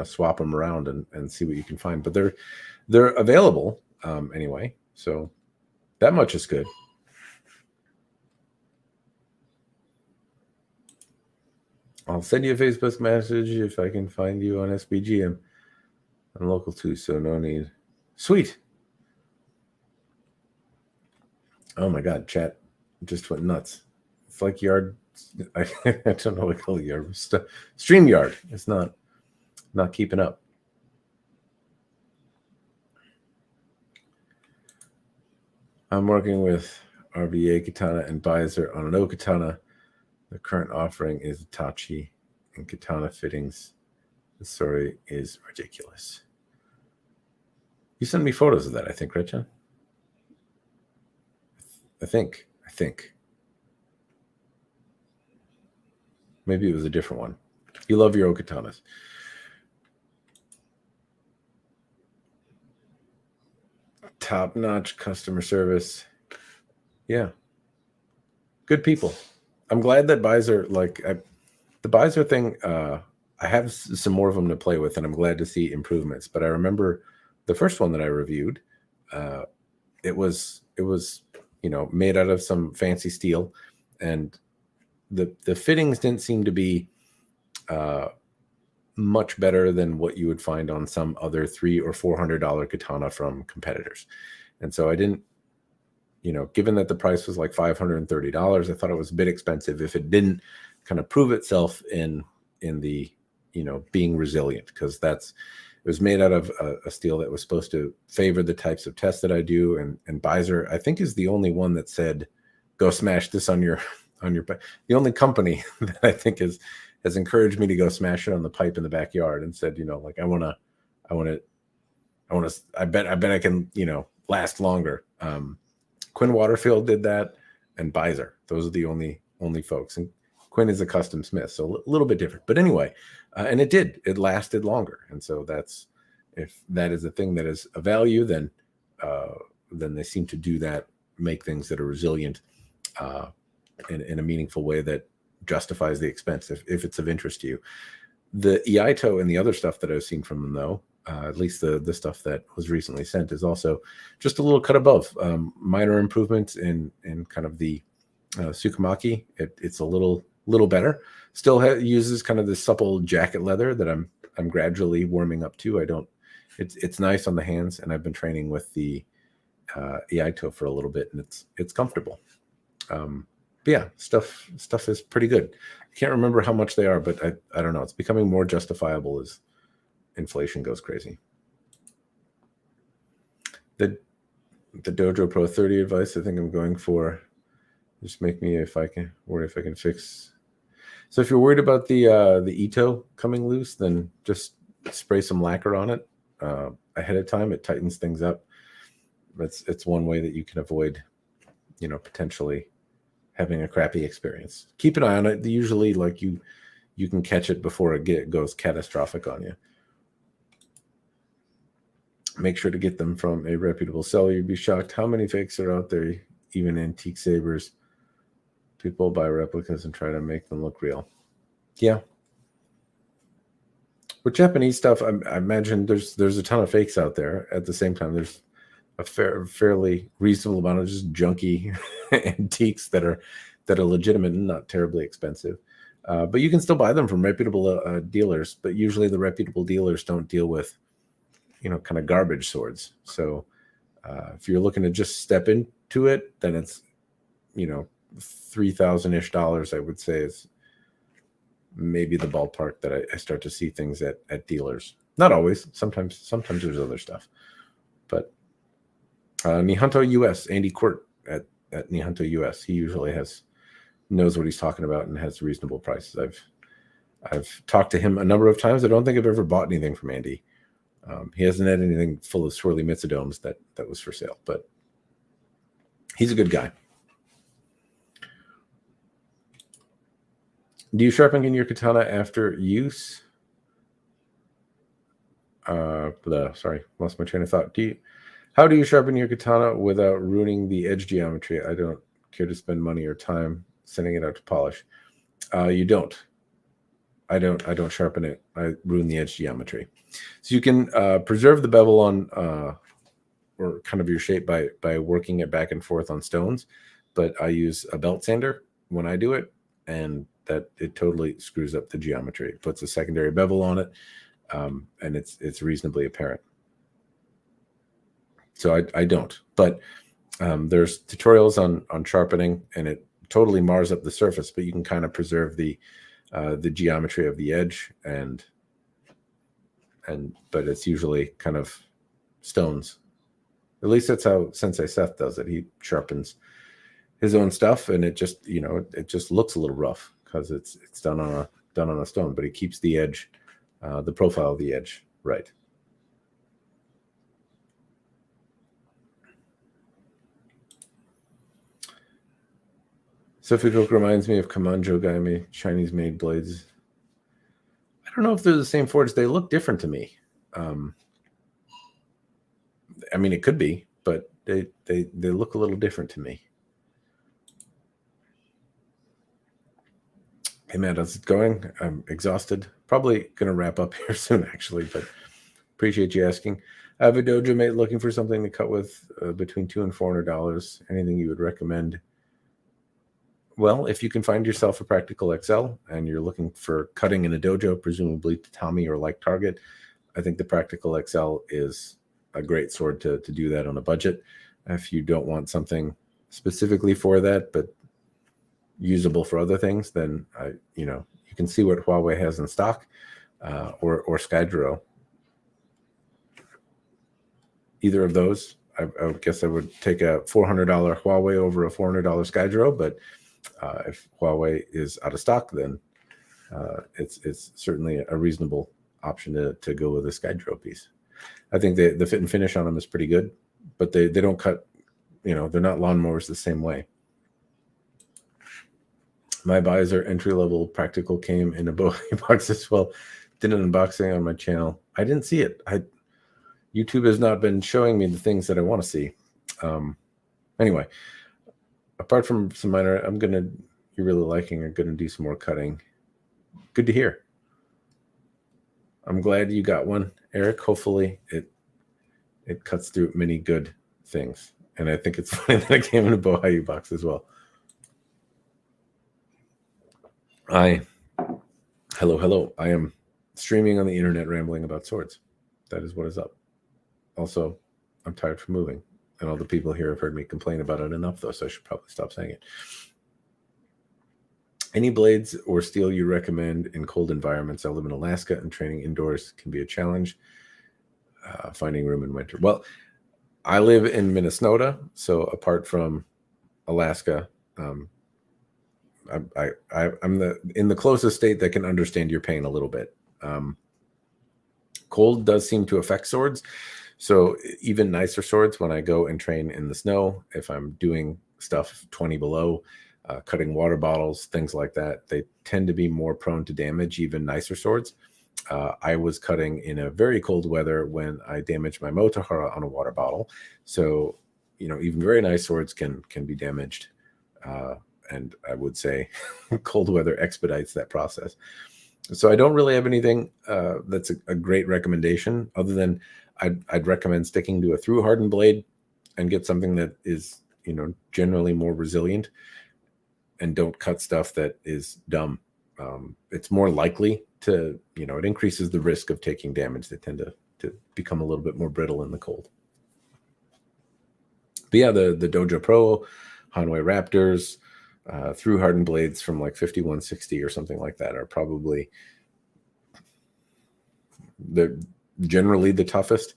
swap them around and see what you can find. But they're available anyway, so that much is good. I'll send you a Facebook message if I can find you on SBG. I'm local too, so no need. Sweet. Oh my God, chat just went nuts. It's like Yard. I don't know what to call it. Yard. StreamYard. It's not keeping up. I'm working with RVA Katana and Beiser on an O Katana. The current offering is Itachi and Katana fittings. The story is ridiculous. You sent me photos of that, I think, right, John? I think. Maybe it was a different one. You love your O Katanas. Top-notch customer service. Yeah. Good people. I'm glad that Beiser, the Beiser thing, I have some more of them to play with, and I'm glad to see improvements. But I remember the first one that I reviewed, it was made out of some fancy steel, and the fittings didn't seem to be much better than what you would find on some other $300 or $400 katana from competitors. And so I didn't, given that the price was like $530, I thought it was a bit expensive if it didn't kind of prove itself in the, being resilient, because it was made out of a steel that was supposed to favor the types of tests that I do. And Beiser, I think, is the only one that said, go smash this on your the only company that I think has encouraged me to go smash it on the pipe in the backyard and said, I bet I can, last longer. Quinn Waterfield did that, and Beiser. Those are the only folks. And Quinn is a custom smith, so a little bit different. But anyway, and it lasted longer. And so if that is a thing that is a value, then they seem to do that, make things that are resilient in a meaningful way that justifies the expense if it's of interest to you. The Iaito and the other stuff that I've seen from them, though, at least the stuff that was recently sent, is also just a little cut above. Minor improvements in kind of the Tsukamaki. It's a little better. Still uses kind of this supple jacket leather that I'm gradually warming up to. It's nice on the hands, and I've been training with the Iaito for a little bit, and it's comfortable. But yeah, stuff is pretty good. I can't remember how much they are, but I don't know. It's becoming more justifiable as inflation goes crazy. The Dojo Pro 30 advice, I think I'm going for, just make me worry if I can fix. So if you're worried about the Ito coming loose, then just spray some lacquer on it ahead of time. It tightens things up. It's one way that you can avoid, potentially having a crappy experience. Keep an eye on it. Usually, you can catch it before it goes catastrophic on you. Make sure to get them from a reputable seller. You'd be shocked how many fakes are out there, even antique sabers. People buy replicas and try to make them look real. Yeah. With Japanese stuff, I imagine there's a ton of fakes out there. At the same time, there's a fairly reasonable amount of just junky antiques that are legitimate and not terribly expensive. But you can still buy them from reputable dealers. But usually the reputable dealers don't deal with, kind of garbage swords. So if you're looking to just step into it, then it's, $3,000-ish, I would say, is maybe the ballpark that I start to see things at dealers. Not always. Sometimes there's other stuff. But Nihonto US, Andy Quirt at Nihonto US, he usually knows what he's talking about and has reasonable prices. I've talked to him a number of times. I don't think I've ever bought anything from Andy. He hasn't had anything full of swirly mitsudomes that was for sale, but he's a good guy. Do you sharpen your katana after use? Sorry, lost my train of thought. How do you sharpen your katana without ruining the edge geometry? I don't care to spend money or time sending it out to polish. You don't. I don't sharpen it. I ruin the edge geometry. So you can preserve the bevel on or kind of your shape by working it back and forth on stones, but I use a belt sander when I do it, and that it totally screws up the geometry. It puts a secondary bevel on it, and it's reasonably apparent. So I don't, but there's tutorials on sharpening, and it totally mars up the surface, but you can kind of preserve the geometry of the edge, but it's usually kind of stones. At least that's how Sensei Seth does it. He sharpens his own stuff, and it just looks a little rough because it's done on a stone, but he keeps the edge, the profile of the edge right. Sophie Cook reminds me of Kamanjo Gaime, Chinese-made blades. I don't know if they're the same forge. They look different to me. I mean, it could be, but they look a little different to me. Hey, Matt, how's it going? I'm exhausted. Probably going to wrap up here soon, actually, but appreciate you asking. I have a dojo mate looking for something to cut with between $200 and $400. Anything you would recommend? Well, if you can find yourself a Practical XL and you're looking for cutting in a dojo, presumably tatami or like target, I think the Practical XL is a great sword to do that on a budget. If you don't want something specifically for that, but usable for other things, then you can see what Huawei has in stock, or Skydro. Either of those, I guess I would take a $400 Huawei over a $400 Skydro, but if Huawei is out of stock, then it's certainly a reasonable option to go with a Skydro piece. I think the fit and finish on them is pretty good, but they don't cut, they're not lawnmowers the same way. My visor entry-level Practical came in a Bohai box as well. Did an unboxing on my channel. I didn't see it. YouTube has not been showing me the things that I want to see. Anyway, apart from some minor, you're really liking, I'm going to do some more cutting. Good to hear. I'm glad you got one, Eric. Hopefully it cuts through many good things. And I think it's funny that it came in a Bohai box as well. Hello. I am streaming on the internet rambling about swords. That is what is up. Also, I'm tired from moving, and all the people here have heard me complain about it enough, though, so I should probably stop saying it. Any blades or steel you recommend in cold environments? I live in Alaska, and training indoors can be a challenge. Finding room in winter. Well, I live in Minnesota, so apart from Alaska, I'm in the closest state that can understand your pain a little bit. Cold does seem to affect swords, so even nicer swords, when I go and train in the snow, if I'm doing stuff 20 below, cutting water bottles, things like that, they tend to be more prone to damage, even nicer swords. I was cutting in a very cold weather when I damaged my Motohara on a water bottle, so even very nice swords can be damaged. And I would say cold weather expedites that process. So I don't really have anything that's a great recommendation, other than I'd recommend sticking to a through hardened blade and get something that is, generally more resilient, and don't cut stuff that is dumb. It's more likely to, it increases the risk of taking damage. They tend to become a little bit more brittle in the cold. But yeah, the Dojo Pro, Hanwei Raptors, through hardened blades from like 5160 or something like that are probably generally the toughest.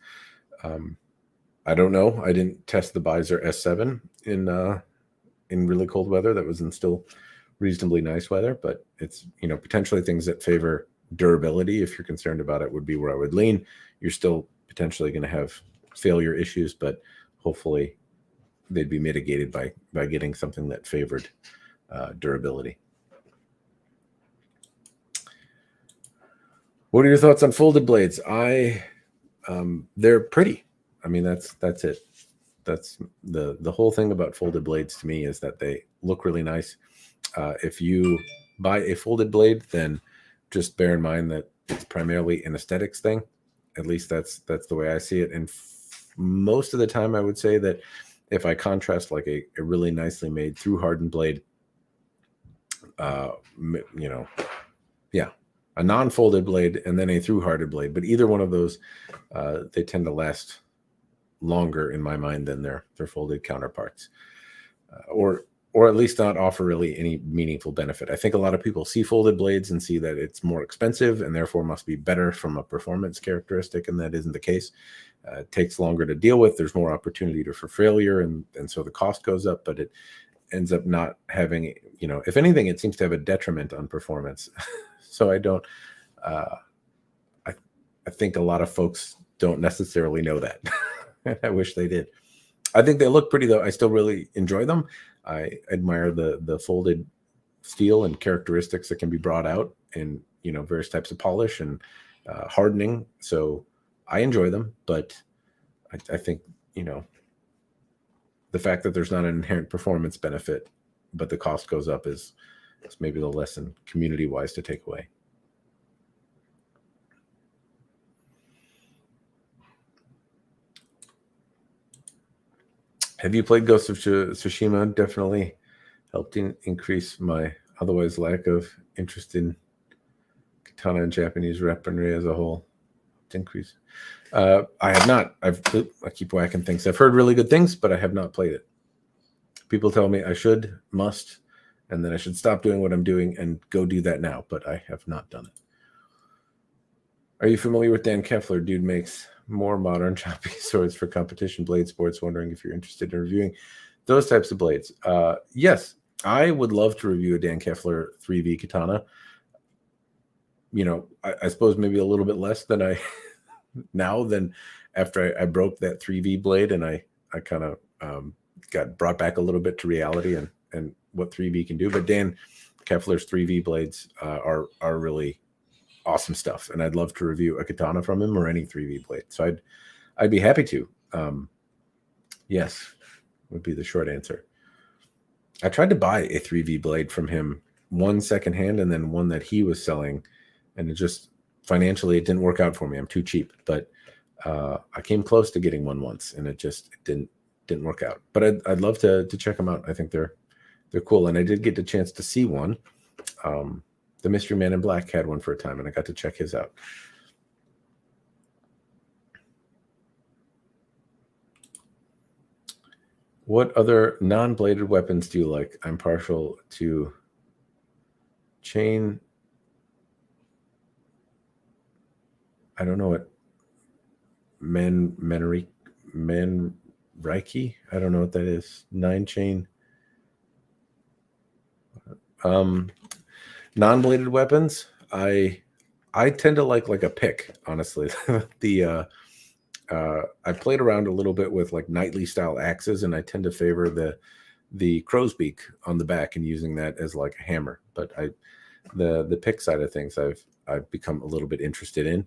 I don't know. I didn't test the Beiser S7 in really cold weather. That was in still reasonably nice weather, but it's, potentially things that favor durability, if you're concerned about it, would be where I would lean. You're still potentially going to have failure issues, but hopefully they'd be mitigated by getting something that favored durability. What are your thoughts on folded blades? They're pretty. I mean, that's it. That's the whole thing about folded blades to me, is that they look really nice. If you buy a folded blade, then just bear in mind that it's primarily an aesthetics thing. At least that's the way I see it. And most of the time, I would say that if I contrast like a really nicely made through hardened blade, a non-folded blade and then a through hardened blade, but either one of those, they tend to last longer in my mind than their folded counterparts, or at least not offer really any meaningful benefit. I think a lot of people see folded blades and see that it's more expensive and therefore must be better from a performance characteristic, and that isn't the case. It takes longer to deal with. There's more opportunity for failure, and so the cost goes up, but it ends up not having, if anything, it seems to have a detriment on performance. So I don't, I think a lot of folks don't necessarily know that. I wish they did. I think they look pretty, though. I still really enjoy them. I admire the folded steel and characteristics that can be brought out in, various types of polish and hardening. So I enjoy them, but I think, the fact that there's not an inherent performance benefit, but the cost goes up is maybe the lesson community-wise to take away. Have you played Ghost of Tsushima? Definitely helped increase my otherwise lack of interest in katana and Japanese weaponry as a whole. Increase. I have not. I keep whacking things. I've heard really good things, but I have not played it. People tell me I must, and then I should stop doing what I'm doing and go do that now, but I have not done it. Are you familiar with Dan Keffler? Dude makes more modern choppy swords for competition blade sports. Wondering if you're interested in reviewing those types of blades. Yes, I would love to review a Dan Keffler 3V katana. I suppose maybe a little bit less than I now than after I broke that 3V blade, and I kind of got brought back a little bit to reality and what 3V can do. But Dan Keffler's 3V blades are really awesome stuff, and I'd love to review a katana from him or any 3V blade. So I'd be happy to. Yes, would be the short answer. I tried to buy a 3V blade from him, one secondhand and then one that he was selling, and it just financially it didn't work out for me. I'm too cheap, but I came close to getting one once, and it didn't work out. But I'd love to check them out. I think they're cool, and I did get the chance to see one. The Mystery Man in Black had one for a time, and I got to check his out. What other non-bladed weapons do you like? I'm partial to chain. I don't know what Manreiki. I don't know what that is. 9-chain. Non-bladed weapons. I tend to like a pick, honestly. I played around a little bit with like knightly style axes, and I tend to favor the crow's beak on the back and using that as like a hammer. But the pick side of things I've become a little bit interested in.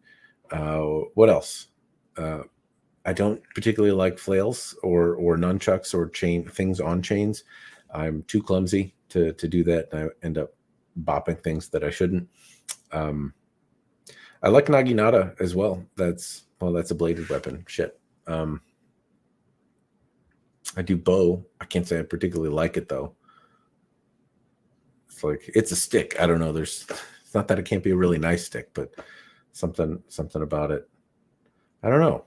What else? I don't particularly like flails or nunchucks or things on chains. I'm too clumsy to do that, and I end up bopping things that I shouldn't. I like naginata as well. That's a bladed weapon. Shit. I do bow. I can't say I particularly like it though. It's like it's a stick. I don't know. It's not that it can't be a really nice stick, but something about it. I don't know.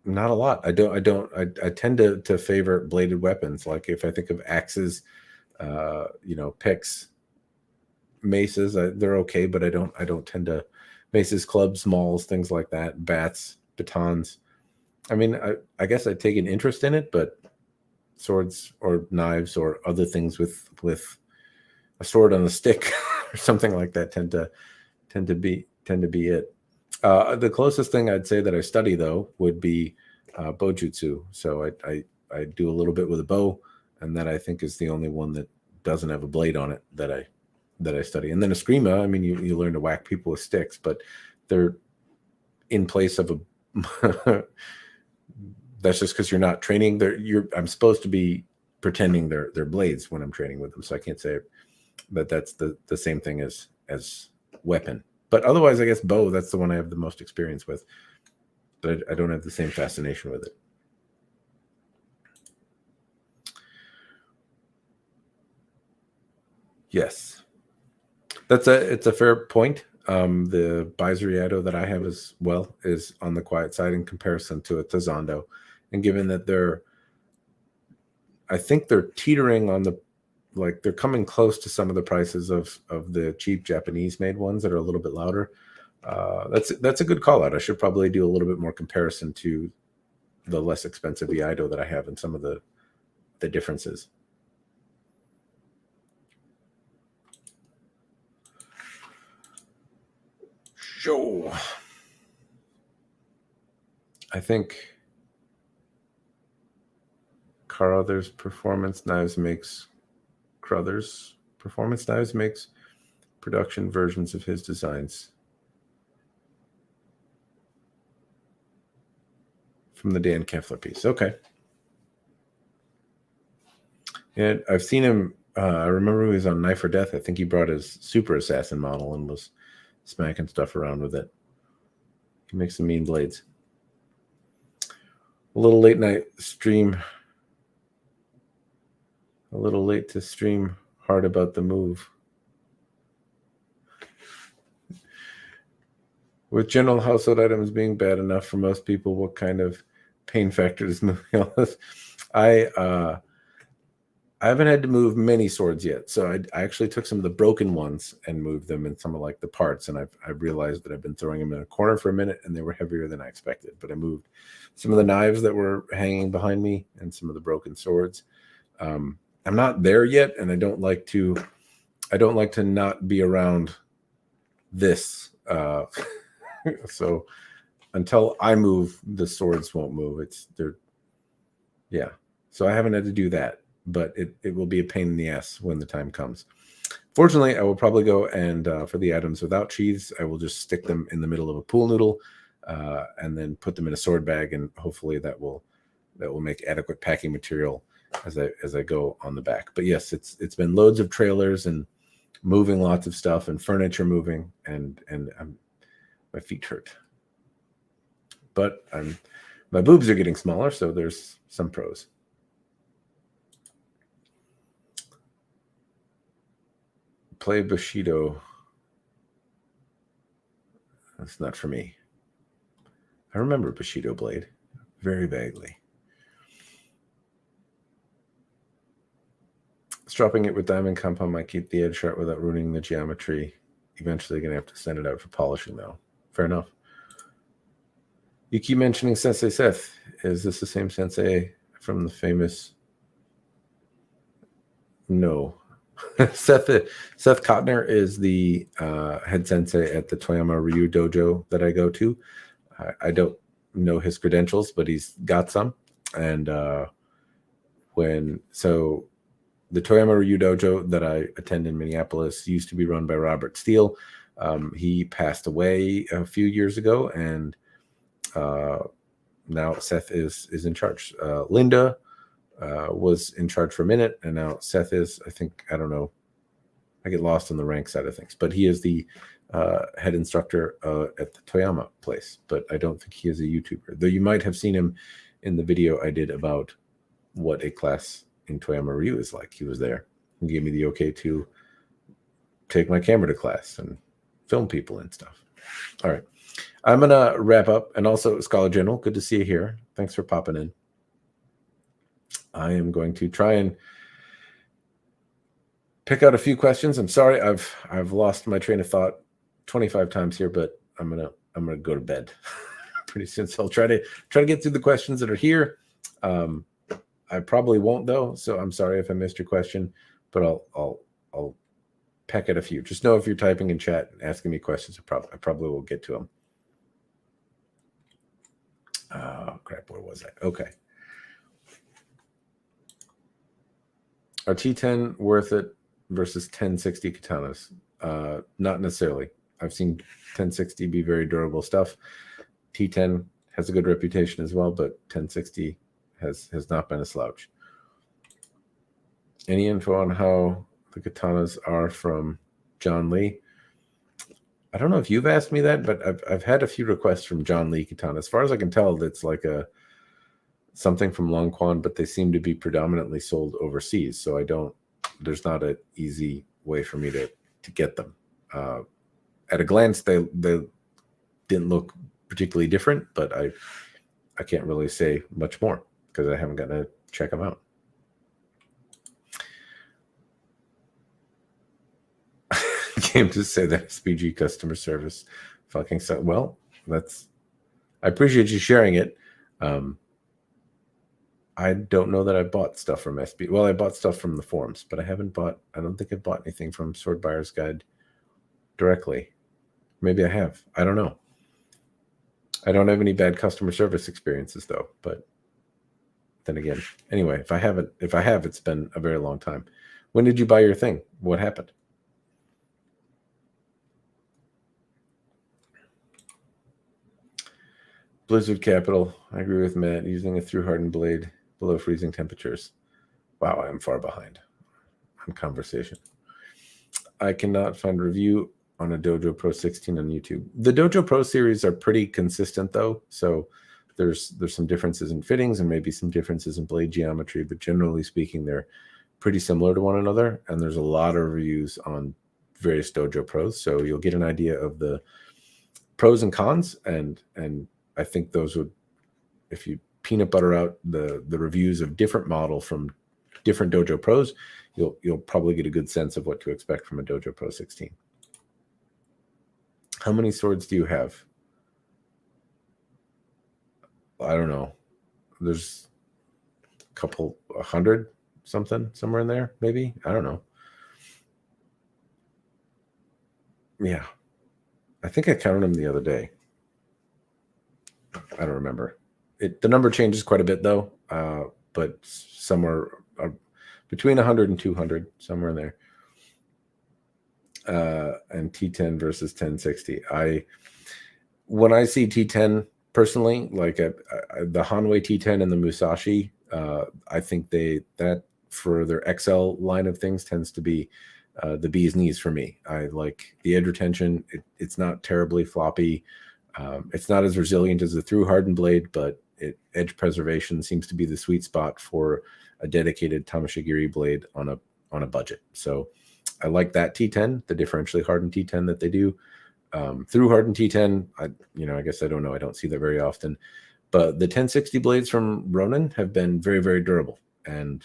Not a lot. I tend to favor bladed weapons. Like if I think of axes, picks, maces, they're okay, but I don't tend to maces, clubs, mauls, things like that, bats, batons. I mean, I guess I take an interest in it, but swords or knives or other things with a sword on a stick or something like that tend to be it. The closest thing I'd say that I study though would be bojutsu. So I do a little bit with a bow, and that I think is the only one that doesn't have a blade on it that I study. And then eskrima, I mean, you learn to whack people with sticks, but they're in place of a. That's just because you're not training. I'm supposed to be pretending they're blades when I'm training with them, so I can't say that that's the same thing as weapon. But otherwise, I guess bow. That's the one I have the most experience with, but I don't have the same fascination with it. Yes, it's a fair point. The Baizuriado that I have as well is on the quiet side in comparison to a Tazando. And given that I think they're teetering on they're coming close to some of the prices of the cheap Japanese made ones that are a little bit louder. That's a good call out. I should probably do a little bit more comparison to the less expensive Iaido that I have and some of the differences. So I think Carruthers Performance Knives makes production versions of his designs from the Dan Keffler piece. Okay. And I've seen him. I remember he was on Knife or Death. I think he brought his Super Assassin model and was smacking stuff around with it. He makes some mean blades. A little late night stream. A little late to stream hard about the move. With general household items being bad enough for most people, what kind of pain factor does moving all this? I haven't had to move many swords yet, so I actually took some of the broken ones and moved them in some of like the parts, and I've realized that I've been throwing them in a corner for a minute, and they were heavier than I expected. But I moved some of the knives that were hanging behind me and some of the broken swords. I'm not there yet, and I don't like to not be around this. So until I move, the swords won't move. Yeah. So I haven't had to do that, but it will be a pain in the ass when the time comes. Fortunately, I will probably go and for the items without sheaths, I will just stick them in the middle of a pool noodle and then put them in a sword bag, and hopefully that will make adequate packing material as I go on the back. But yes, it's been loads of trailers and moving lots of stuff and furniture moving, and my feet hurt. But my boobs are getting smaller, so there's some pros. Play Bushido. That's not for me. I remember Bushido blade very vaguely. Stropping it with diamond compound might keep the edge sharp without ruining the geometry. Eventually going to have to send it out for polishing, though. Fair enough. You keep mentioning Sensei Seth. Is this the same Sensei from the famous? No. Seth Kotner is the head sensei at the Toyama Ryu dojo that I go to. I don't know his credentials, but he's got some. And the Toyama Ryu dojo that I attend in Minneapolis used to be run by Robert Steele. He passed away a few years ago, and now Seth is in charge. Linda was in charge for a minute, and now Seth is, I don't know. I get lost in the rank side of things, but he is the head instructor at the Toyama place, but I don't think he is a YouTuber, though you might have seen him in the video I did about what a class in Toyama Ryu is like. He was there and gave me the okay to take my camera to class and film people and stuff. All right. I'm going to wrap up. And also, Scholar General, good to see you here. Thanks for popping in. I am going to try and pick out a few questions. I'm sorry, I've lost my train of thought 25 times here, but I'm gonna go to bed pretty soon. So I'll try to get through the questions that are here. I probably won't though, so I'm sorry if I missed your question, but I'll peck at a few. Just know if you're typing in chat and asking me questions, I probably will get to them. Oh crap, where was I? Okay. Are T10 worth it versus 1060 katanas? Not necessarily. I've seen 1060 be very durable stuff. T10 has a good reputation as well, but 1060 has not been a slouch. Any info on how the katanas are from John Lee? I don't know if you've asked me that, but I've had a few requests from John Lee katana. As far as I can tell, it's like something from Long Quan, but they seem to be predominantly sold overseas. So there's not an easy way for me to get them. At a glance, they didn't look particularly different, but I can't really say much more because I haven't gotten to check them out. Came to say that SPG customer service fucking so well. I appreciate you sharing it. I don't know that I bought stuff from SPG. Well, I bought stuff from the forums, but I don't think I bought anything from Sword Buyer's Guide directly. Maybe I have. I don't know. I don't have any bad customer service experiences though, but then again, anyway, if I have, it's been a very long time. When did you buy your thing? What happened? Blizzard Capital. I agree with Matt. Using a through hardened blade below freezing temperatures. Wow, I am far behind on conversation. I cannot find a review on a Dojo Pro 16 on YouTube. The Dojo Pro series are pretty consistent though, so there's some differences in fittings and maybe some differences in blade geometry, but generally speaking, they're pretty similar to one another. And there's a lot of reviews on various Dojo Pros, so you'll get an idea of the pros and cons, and I think those would, if you peanut butter out the reviews of different model from different Dojo Pros, you'll probably get a good sense of what to expect from a Dojo Pro 16. How many swords do you have? I don't know. There's a couple, 100 something, somewhere in there, maybe. I don't know. Yeah. I think I counted them the other day. I don't remember. The number changes quite a bit though, but somewhere between 100 and 200, somewhere in there. And T10 versus 1060. When I see T10 personally, like the Hanwei T10 and the Musashi, I think that for their XL line of things tends to be the bee's knees for me. I like the edge retention. It's not terribly floppy. It's not as resilient as the through hardened blade, but edge preservation seems to be the sweet spot for a dedicated Tamashigiri blade on a budget. So I like that T10, the differentially hardened T10 that they do. Through hardened T10, I guess I don't know. I don't see that very often. But the 1060 blades from Ronin have been very, very durable. And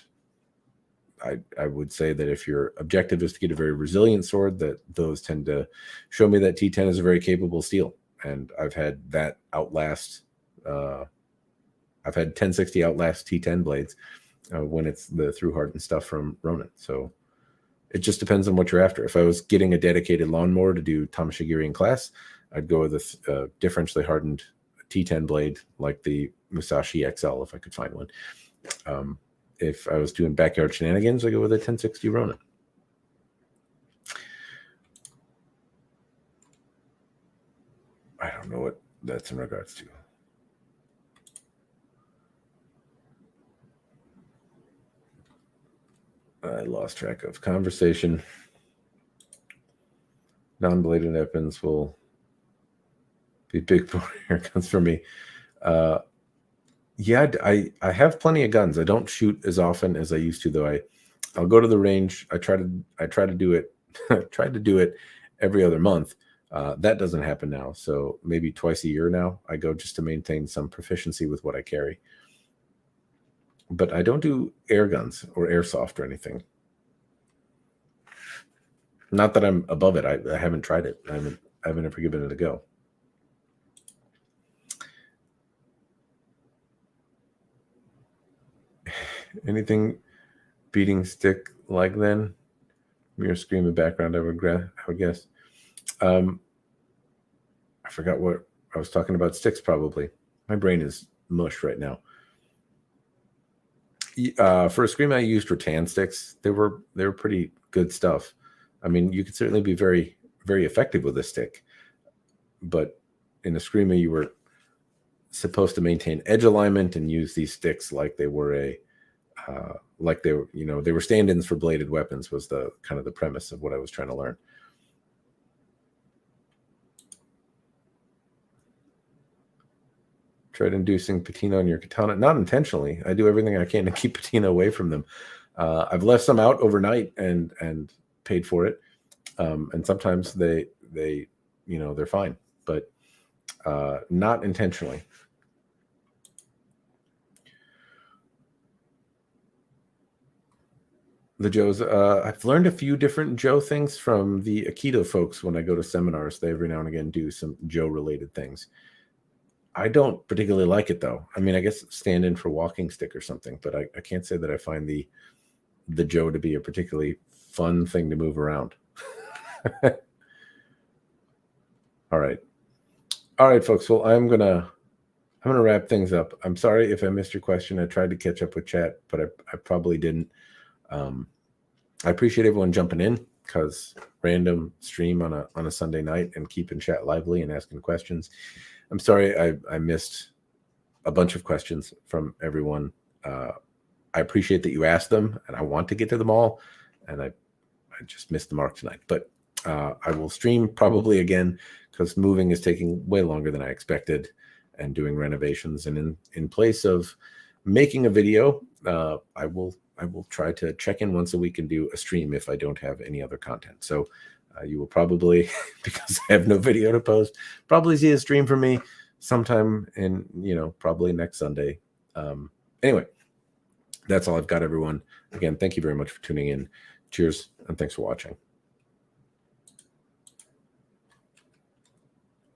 I would say that if your objective is to get a very resilient sword, that those tend to show me that T10 is a very capable steel. And I've had that outlast. I've had 1060 outlast T10 blades when it's the through hardened stuff from Ronin. So it just depends on what you're after. If I was getting a dedicated lawnmower to do Tamashigiri in class, I'd go with a differentially hardened T10 blade like the Musashi XL if I could find one. If I was doing backyard shenanigans, I go with a 1060 Ronin. I don't know what that's in regards to. I lost track of conversation. Non-bladed weapons will be big haircuts for me. Yeah, I have plenty of guns. I don't shoot as often as I used to, though. I'll go to the range. I try to do it. Tried to do it every other month. That doesn't happen now. So maybe twice a year now I go just to maintain some proficiency with what I carry. But I don't do air guns or airsoft or anything. Not that I'm above it. I haven't tried it. I haven't ever given it a go. Anything beating stick like then? Your screaming background, I would guess. I forgot what I was talking about. Sticks, probably. My brain is mush right now. For a scream, I used rattan sticks. They were pretty good stuff. I mean, you could certainly be very, very effective with a stick, but in a screamer, you were supposed to maintain edge alignment and use these sticks like they were they were stand-ins for bladed weapons. Was the kind of the premise of what I was trying to learn. Tried inducing patina on your katana, not intentionally. I do everything I can to keep patina away from them. I've left some out overnight and paid for it, and sometimes they're fine, but not intentionally. The Joes, I've learned a few different Joe things from the Aikido folks when I go to seminars. They every now and again do some Joe related things. I don't particularly like it, though. I mean, I guess stand in for walking stick or something, but I can't say that I find the Joe to be a particularly fun thing to move around. All right, folks. Well, I'm gonna wrap things up. I'm sorry if I missed your question. I tried to catch up with chat, but I probably didn't. I appreciate everyone jumping in, because random stream on a Sunday night and keeping chat lively and asking questions. I'm sorry I missed a bunch of questions from everyone. I appreciate that you asked them, and I want to get to them all, and I just missed the mark tonight. But I will stream probably again, because moving is taking way longer than I expected, and doing renovations. And in place of making a video, I will try to check in once a week and do a stream if I don't have any other content. So you will probably, because I have no video to post, probably see a stream from me sometime in, probably next Sunday. Anyway, that's all I've got, everyone. Again, thank you very much for tuning in. Cheers, and thanks for watching.